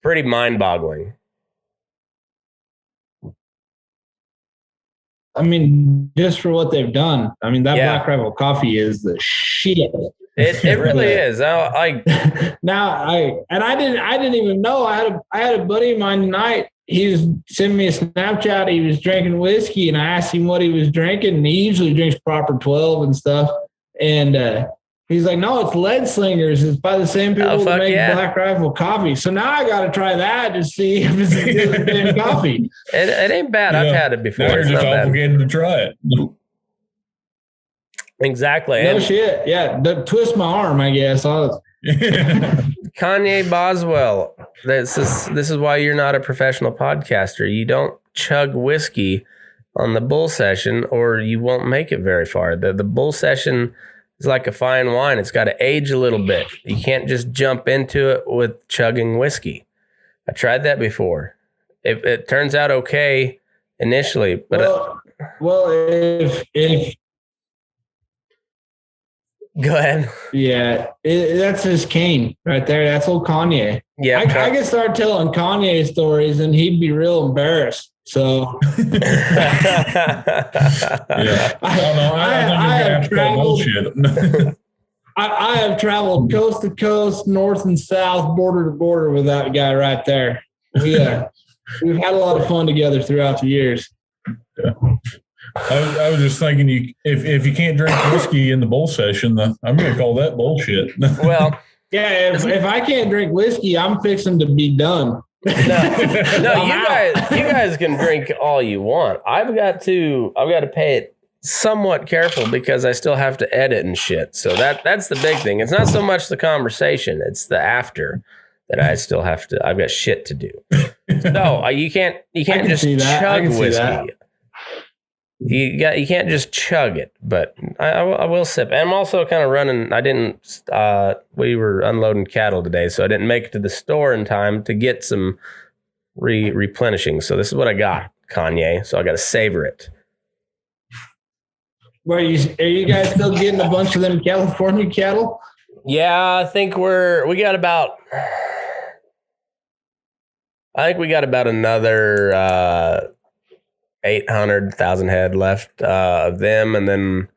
pretty mind-boggling. I mean, just for what they've done. I mean, that Black Rifle coffee is the shit. It really is. I didn't even know. I had a buddy of mine tonight. He was sending me a Snapchat. He was drinking whiskey, and I asked him what he was drinking. And he usually drinks proper 12 and stuff. And he's like, "No, it's Lead Slingers. It's by the same people that make Black Rifle coffee." So now I got to try that to see if it's the same coffee. It ain't bad. I've had it before. Now you're just obligated to try it. Exactly. No shit. Yeah. Twist my arm, I guess. Kanye Boswell. This is why you're not a professional podcaster. You don't chug whiskey on the bull session, or you won't make it very far. The bull session is like a fine wine. It's got to age a little bit. You can't just jump into it with chugging whiskey. I tried that before. It turns out okay initially, but if go ahead. Yeah, that's his cane right there. That's old Kanye. Yeah, I could start telling Kanye stories, and he'd be real embarrassed. So, I have traveled. I have traveled coast to coast, north and south, border to border with that guy right there. We've had a lot of fun together throughout the years. Yeah. I was just thinking, if you can't drink whiskey in the bull session, I'm going to call that bullshit. Well, yeah, if I can't drink whiskey, I'm fixing to be done. No, you guys can drink all you want. I've got to pay it somewhat careful because I still have to edit and shit. So that's the big thing. It's not so much the conversation; it's the after that I still have to. I've got shit to do. No, you can't just chug whiskey. You can't just chug it, but I will sip. And I'm also kind of running. We were unloading cattle today, so I didn't make it to the store in time to get some replenishing. So this is what I got, Kanye. So I got to savor it. Are you guys still getting a bunch of them California cattle? Yeah, I think we got about another 800,000 head left of them, and then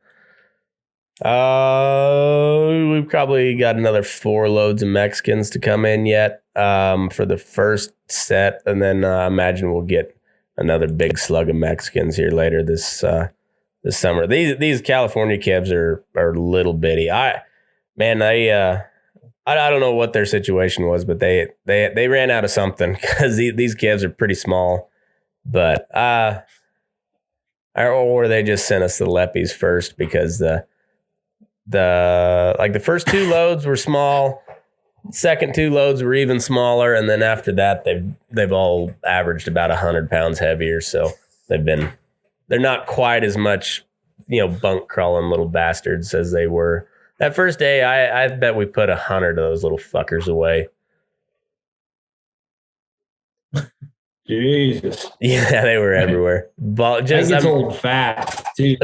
we've probably got another 4 loads of Mexicans to come in yet for the first set, and then I imagine we'll get another big slug of Mexicans here later this summer. These California calves are little bitty. I don't know what their situation was, but they ran out of something because these calves are pretty small. But or they just sent us the Leppies first because the first 2 loads were small, second 2 loads were even smaller, and then after that they've all averaged about 100 pounds heavier. So they're not quite as much, bunk crawling little bastards as they were that first day. I bet we put 100 of those little fuckers away. Jesus. Yeah, they were everywhere. Just gets old fast, too.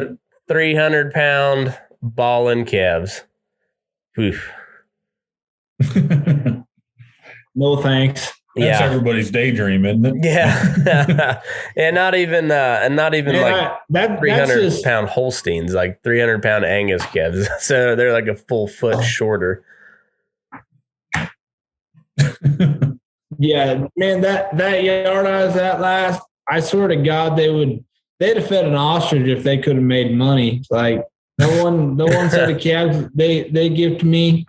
300-pound ballin' calves. Oof. No thanks. That's everybody's daydream, isn't it? Yeah. And not even like 300-pound Holsteins, like 300-pound Angus calves. So they're like a full foot shorter. Yeah, man, that yard I was at last, I swear to God, they'd have fed an ostrich if they could have made money. Like the one set of calves they give to me,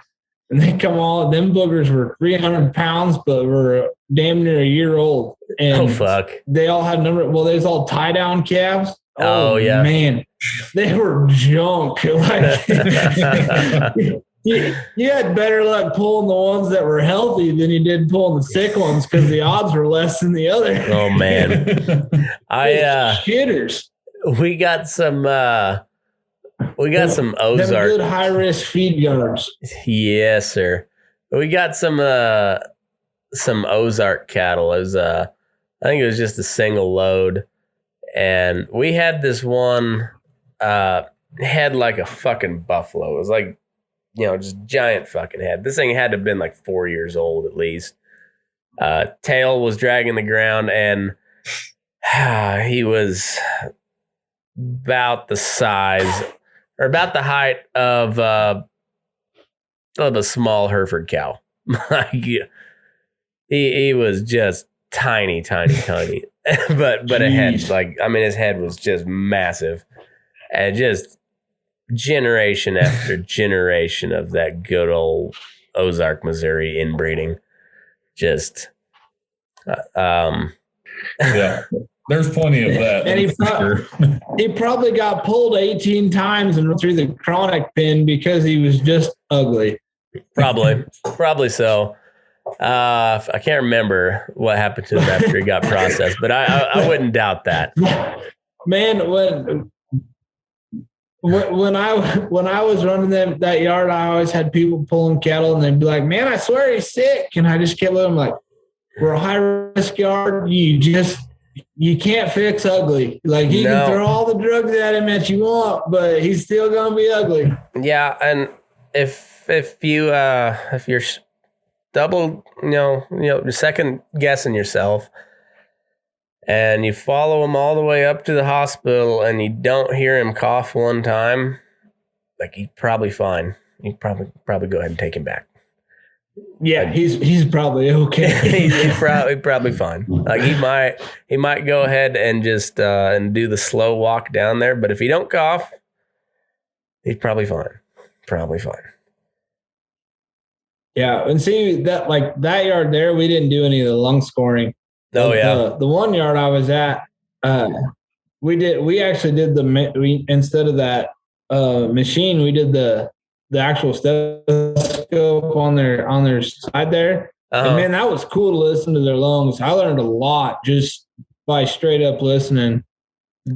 and they come all, them boogers were 300 pounds, but were damn near a year old. And fuck. They all had there's all tie down calves. Oh yeah, man, they were junk. Like you had better luck pulling the ones that were healthy than you did pulling the sick ones, because the odds were less than the other. Oh man, shitters. We got some Ozark. Them good high risk feed yards. Yes, sir. We got some Ozark cattle. It was I think it was just a single load, and we had this one head like a fucking buffalo. It was like, just giant fucking head. This thing had to have been like 4 years old at least. Tail was dragging the ground, and he was about the size or about the height of a small Hereford cow. Like he was just tiny, but a head, like, I mean, his head was just massive, and just generation after generation of that good old Ozark, Missouri inbreeding. Just, yeah, there's plenty of that. And he probably got pulled 18 times and through the chronic pen because he was just ugly. Probably so. I can't remember what happened to him after he got processed, but I wouldn't doubt that. Man, when I was running that yard, I always had people pulling cattle, and they'd be like, "Man, I swear he's sick," and I just kept letting them, like, "We're a high risk yard. You can't fix ugly. Like, you can throw all the drugs at him that you want, but he's still gonna be ugly." Yeah, and if you're double, second guessing yourself, and you follow him all the way up to the hospital, and you don't hear him cough one time, like, he's probably fine. You probably go ahead and take him back. Yeah, like, he's probably okay. he's probably fine. Like, he might go ahead and just and do the slow walk down there, but if he don't cough, he's probably fine. Probably fine. Yeah, and see that, like, that yard there, we didn't do any of the lung scoring. Oh yeah, the one yard I was at, we actually did instead of that machine, we did the actual stethoscope on their side there. Uh-huh. And man, that was cool to listen to their lungs. I learned a lot just by straight up listening.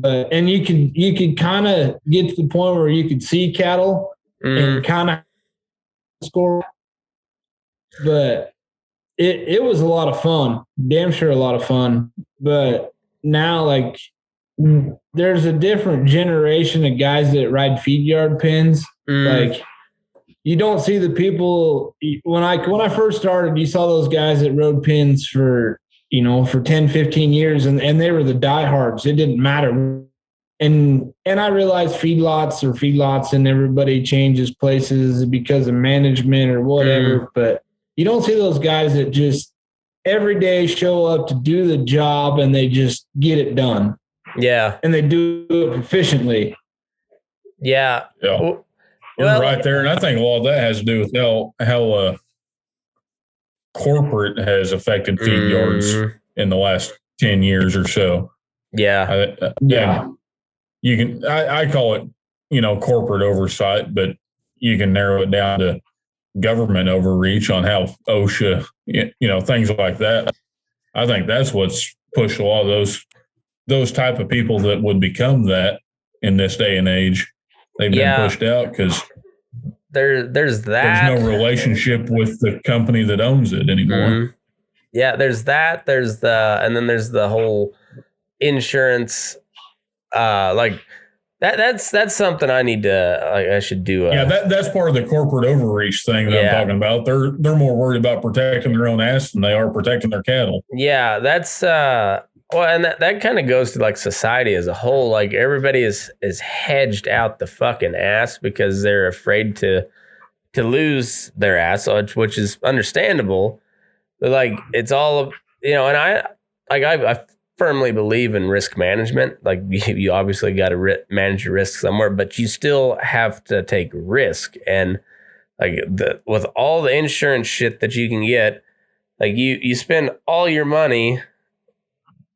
And you could kind of get to the point where you could see cattle and kind of score. But it was a lot of fun. Damn sure a lot of fun. But now, like, there's a different generation of guys that ride feed yard pens. Like, you don't see the people when I first started, you saw those guys that rode pins for 10, 15 years, and they were the diehards. It didn't matter. And I realized feedlots and everybody changes places because of management or whatever. But you don't see those guys that just every day show up to do the job and they just get it done. Yeah. And they do it efficiently. Yeah. You're right there. And I think a lot of that has to do with how corporate has affected feed yards in the last 10 years or so. Yeah. You can, I call it, corporate oversight, but you can narrow it down to government overreach on how OSHA, things like that. I think that's what's pushed a lot of those type of people that would become that in this day and age. They've been pushed out because there's that. There's no relationship with the company that owns it anymore. Yeah, there's that. And then there's the whole insurance. That's something I need to. I should do. That's part of the corporate overreach thing that I'm talking about. They're more worried about protecting their own ass than they are protecting their cattle. Yeah, that's and that kind of goes to, like, society as a whole. Like, everybody is hedged out the fucking ass because they're afraid to lose their ass, which is understandable. But, like, it's all and I firmly believe in risk management. Like you obviously got to manage your risk somewhere, but you still have to take risk. And like with all the insurance shit that you can get, like you spend all your money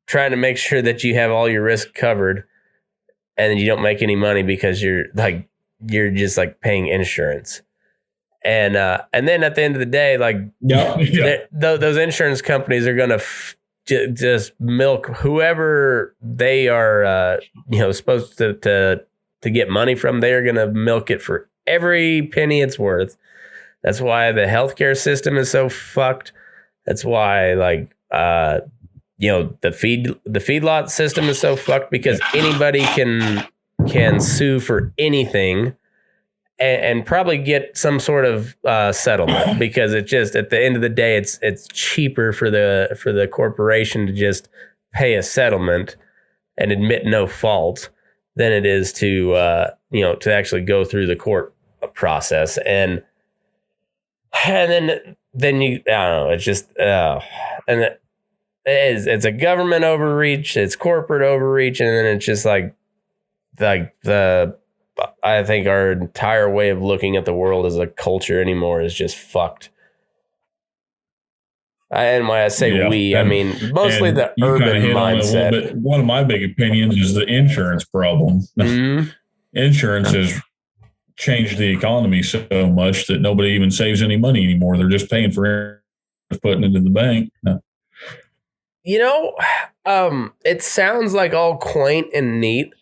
trying to make sure that you have all your risk covered, and then you don't make any money because you're just like paying insurance. And then at the end of the day, like those insurance companies are gonna just milk whoever they are, supposed to get money from. They are gonna milk it for every penny it's worth. That's why the healthcare system is so fucked. That's why the feedlot system is so fucked, because anybody can sue for anything and probably get some sort of settlement, because it just, at the end of the day, it's cheaper for the corporation to just pay a settlement and admit no fault than it is to actually go through the court process. And then you, I don't know, it's just it's a government overreach, it's corporate overreach, and then it's just like I think our entire way of looking at the world as a culture anymore is just fucked. And when I say we, I mean mostly the urban mindset. One of my big opinions is the insurance problem. Mm-hmm. Insurance has changed the economy so much that nobody even saves any money anymore. They're just paying for it, putting it in the bank. It sounds like all quaint and neat.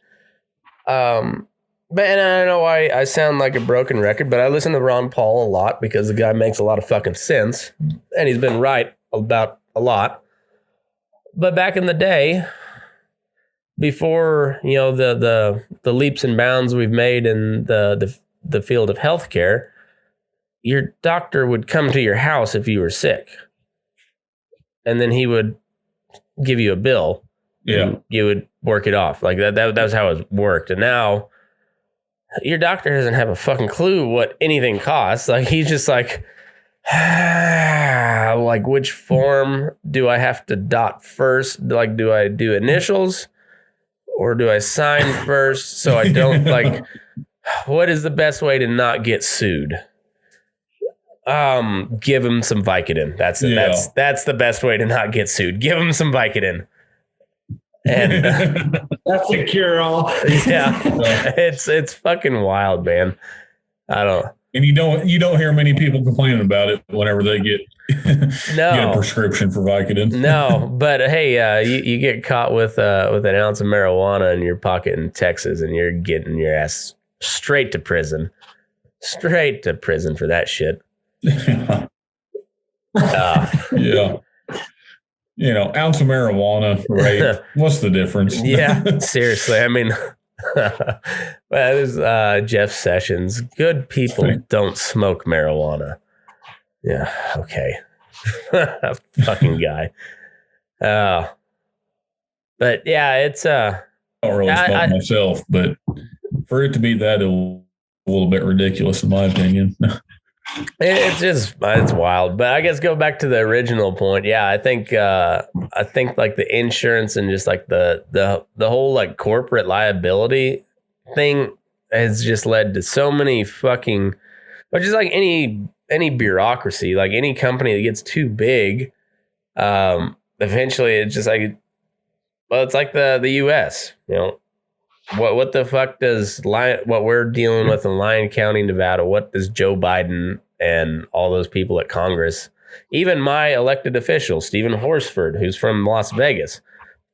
But and I know I sound like a broken record, but I listen to Ron Paul a lot because the guy makes a lot of fucking sense, and he's been right about a lot. But back in the day, before the leaps and bounds we've made in the field of healthcare, your doctor would come to your house if you were sick, and then he would give you a bill. Yeah, and you would work it off like that. That was how it worked. And now your doctor doesn't have a fucking clue what anything costs. Like he's just like which form do I have to dot first? Like, do I do initials or do I sign first so I don't what is the best way to not get sued? Give him some Vicodin. That's the best way to not get sued. Give him some Vicodin. And that's a cure-all. Yeah, it's fucking wild, man. I don't. And you don't hear many people complaining about it whenever they get a prescription for Vicodin. No, but hey, you get caught with an ounce of marijuana in your pocket in Texas, and you're getting your ass straight to prison for that shit. Yeah. Ounce of marijuana, right? What's the difference? Yeah, seriously. I mean, there's Jeff Sessions. Good people don't smoke marijuana. Yeah, okay. Fucking guy. But yeah, it's I don't really smoke myself, but for it to be that a little bit ridiculous, in my opinion. It's wild. But I guess go back to the original point. Yeah, I think like the insurance and just like the whole like corporate liability thing has just led to so many fucking, but just like any bureaucracy, like any company that gets too big, eventually it's just like, well, it's like the US, What the fuck does what we're dealing with in Lyon County, Nevada? What does Joe Biden and all those people at Congress, even my elected official, Stephen Horsford, who's from Las Vegas,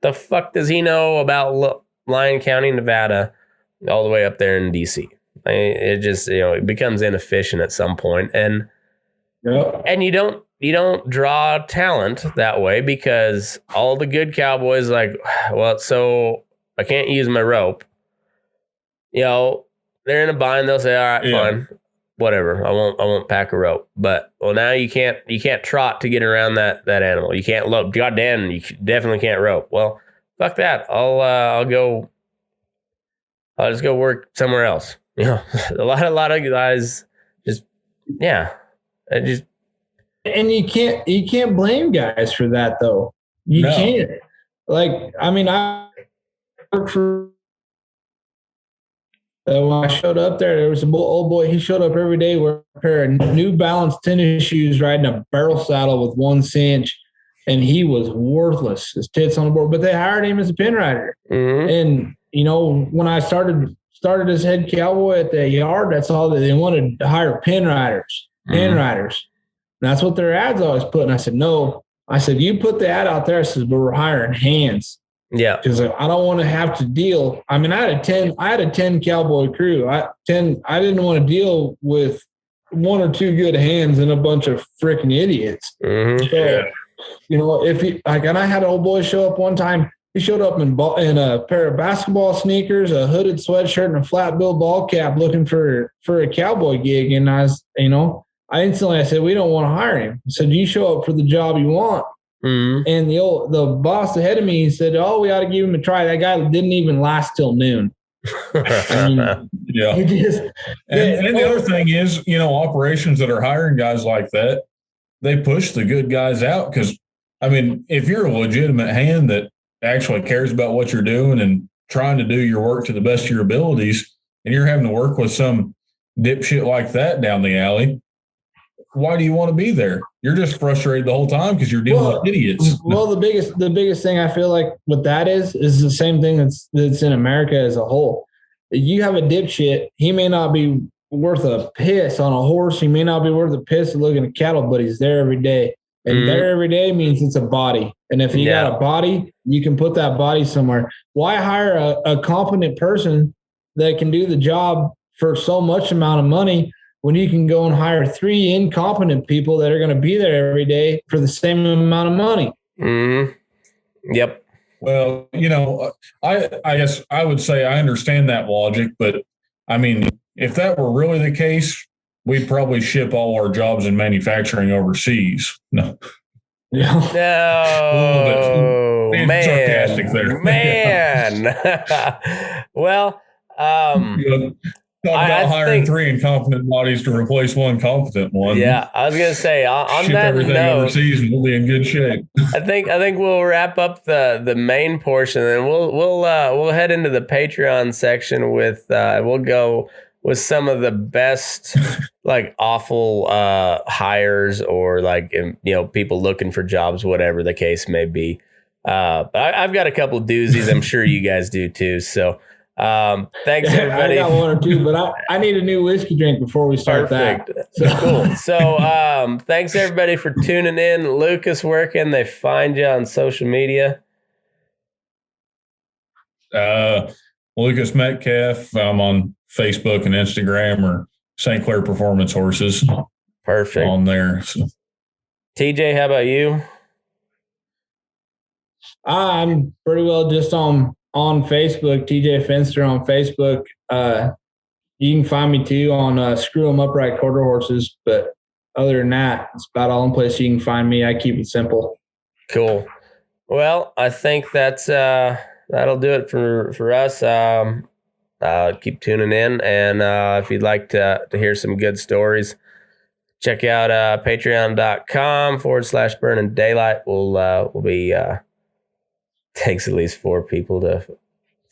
the fuck does he know about Lyon County, Nevada, all the way up there in DC? It just it becomes inefficient at some point, and you don't draw talent that way, because all the good cowboys like, well, so I can't use my rope. They're in a bind. They'll say, all right, fine, whatever. I won't pack a rope. But now you can't trot to get around that animal. You can't lope. Goddamn, you definitely can't rope. Well, fuck that. I'll just go work somewhere else. A lot of guys just, and you can't blame guys for that though. You can't. like, I mean, I worked for, when I showed up there was a old boy. He showed up every day wearing a pair of New Balance tennis shoes, riding a barrel saddle with 1 cinch, and he was worthless. His tits on the board, but they hired him as a pin rider. Mm-hmm. And you know, when I started as head cowboy at the yard, that's all that they wanted to hire pin riders. And that's what their ads always put. And I said, no. I said, you put the ad out there. I said, but we're hiring hands. Yeah. Because I don't want to have to deal. I mean, I had a 10 cowboy crew. I didn't want to deal with 1 or 2 good hands and a bunch of freaking idiots. Mm-hmm. So, you know, and I had an old boy show up one time. He showed up in a pair of basketball sneakers, a hooded sweatshirt, and a flat bill ball cap looking for a cowboy gig. And I said, we don't want to hire him. I said, you show up for the job you want. Mm-hmm. And the boss ahead of me said, oh, we ought to give him a try. That guy didn't even last till noon. Yeah. And the other thing is, you know, operations that are hiring guys like that, they push the good guys out. Because, I mean, if you're a legitimate hand that actually cares about what you're doing and trying to do your work to the best of your abilities, and you're having to work with some dipshit like that down the alley, why do you want to be there? You're just frustrated the whole time because you're dealing with idiots. Well, the biggest thing I feel like with that is the same thing that's in America as a whole. You have a dipshit. He may not be worth a piss on a horse. He may not be worth a piss looking at cattle, but he's there every day. And there every day means it's a body. And if you got a body, you can put that body somewhere. Why hire a competent person that can do the job for so much amount of money when you can go and hire 3 incompetent people that are going to be there every day for the same amount of money? Mm-hmm. Yep. Well, you know, I guess I would say I understand that logic, but I mean, if that were really the case, we'd probably ship all our jobs in manufacturing overseas. No. Yeah. No. Man. Sarcastic there. Man. Well, Talk about hiring 3 incompetent bodies to replace 1 competent one. Yeah, I was gonna say on ship that everything note, overseas and we'll be in good shape. I think we'll wrap up the main portion, and we'll head into the Patreon section with we'll go with some of the best like awful hires or like, you know, people looking for jobs, whatever the case may be. But I've got a couple doozies. I'm sure you guys do too. So. Thanks everybody. I got 1 or 2, but I need a new whiskey drink before we start. Perfect. That. So cool. So thanks everybody for tuning in. Lucas, where can they find you on social media? Lucas Metcalf. I'm on Facebook and Instagram, or St. Clair Performance Horses. Perfect. On there. So. TJ, how about you? I'm pretty well just on Facebook, TeJay Fenster on Facebook. You can find me too on Screw 'em Upright Quarter Horses. But other than that, it's about all in place you can find me. I keep it simple. Cool. Well, I think that'll do it for us. Keep tuning in, and if you'd like to hear some good stories, check out patreon.com/Burnin Daylight. We'll be takes at least 4 people to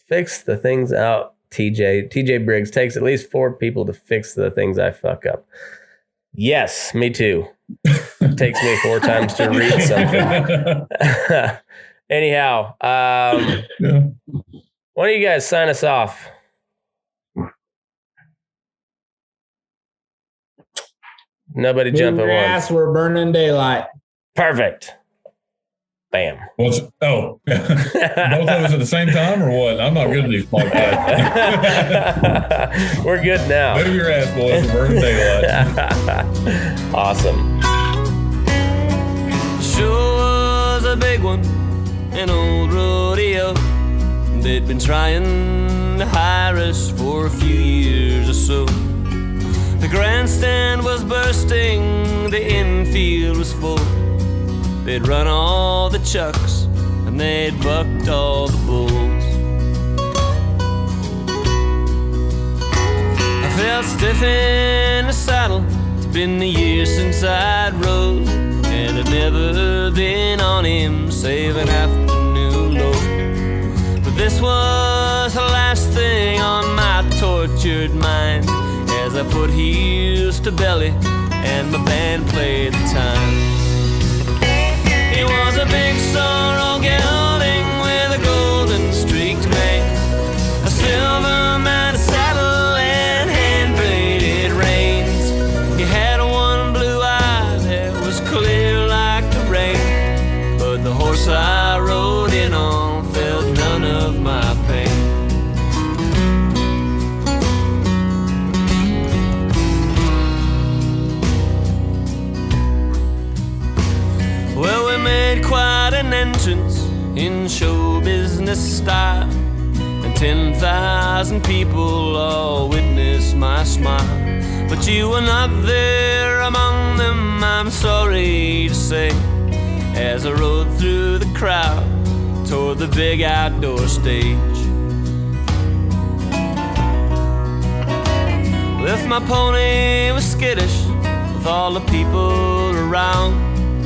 fix the things out. TJ Briggs takes at least 4 people to fix the things I fuck up. Yes, me too. It takes me 4 times to read something. Anyhow, why don't you guys sign us off? Nobody jump at once. We're burning daylight. Perfect. Bam. Both of us at the same time, or what? I'm not good at these podcasts. We're good now. Move your ass, boys. We're burning daylight. Awesome. Sure was a big one, an old rodeo. They'd been trying to hire us for a few years or so. The grandstand was bursting, the infield was full. They'd run all the chucks and they'd bucked all the bulls. I felt stiff in the saddle. It's been a year since I'd rode, and I'd never been on him save an afternoon load. this was the last thing on my tortured mind as I put heels to belly and my band played the time. He was a big sorrel gelding with a golden streaked mane, a silver mounted saddle and hand-braided reins. He had one blue eye that was clear like the rain, but the horse I rode in on felt none of my pain. Well, we made quite an entrance in show business style, and 10,000 people all witnessed my smile. But you were not there among them, I'm sorry to say, as I rode through the crowd toward the big outdoor stage. If my pony was skittish with all the people around,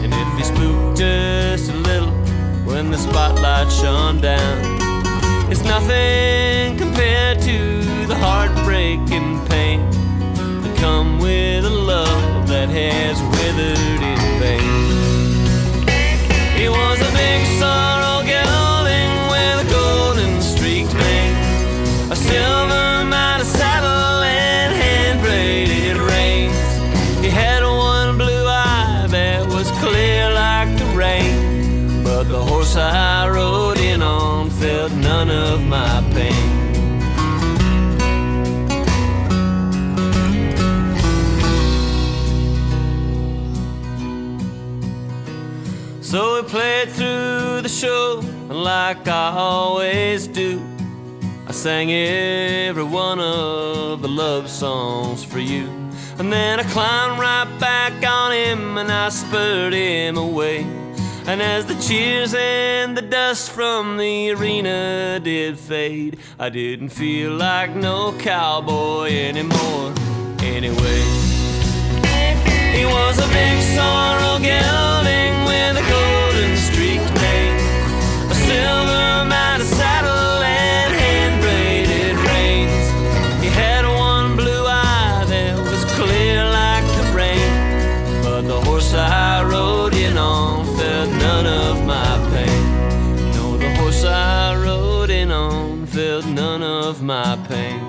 and if he spooked just a little when the spotlight shone down, it's nothing compared to the heartbreaking pain that come with a love that has withered in vain. He was a big sorrel gelding with a golden streaked mane, a silver mounted saddle and hand-braided reins. He had one blue eye that was clear like the rain, but the horse I rode in on felt none of my pain. So we played through the show, and like I always do, I sang every one of the love songs for you. And then I climbed right back on him and I spurred him away. And as the cheers and the dust from the arena did fade, I didn't feel like no cowboy anymore anyway. He was a big sorrel gelding with a golden streaked mane, a silver mounted saddle and hand-braided reins. He had one blue eye that was clear like the rain, but the horse I rode in on felt none of my pain. No, the horse I rode in on felt none of my pain.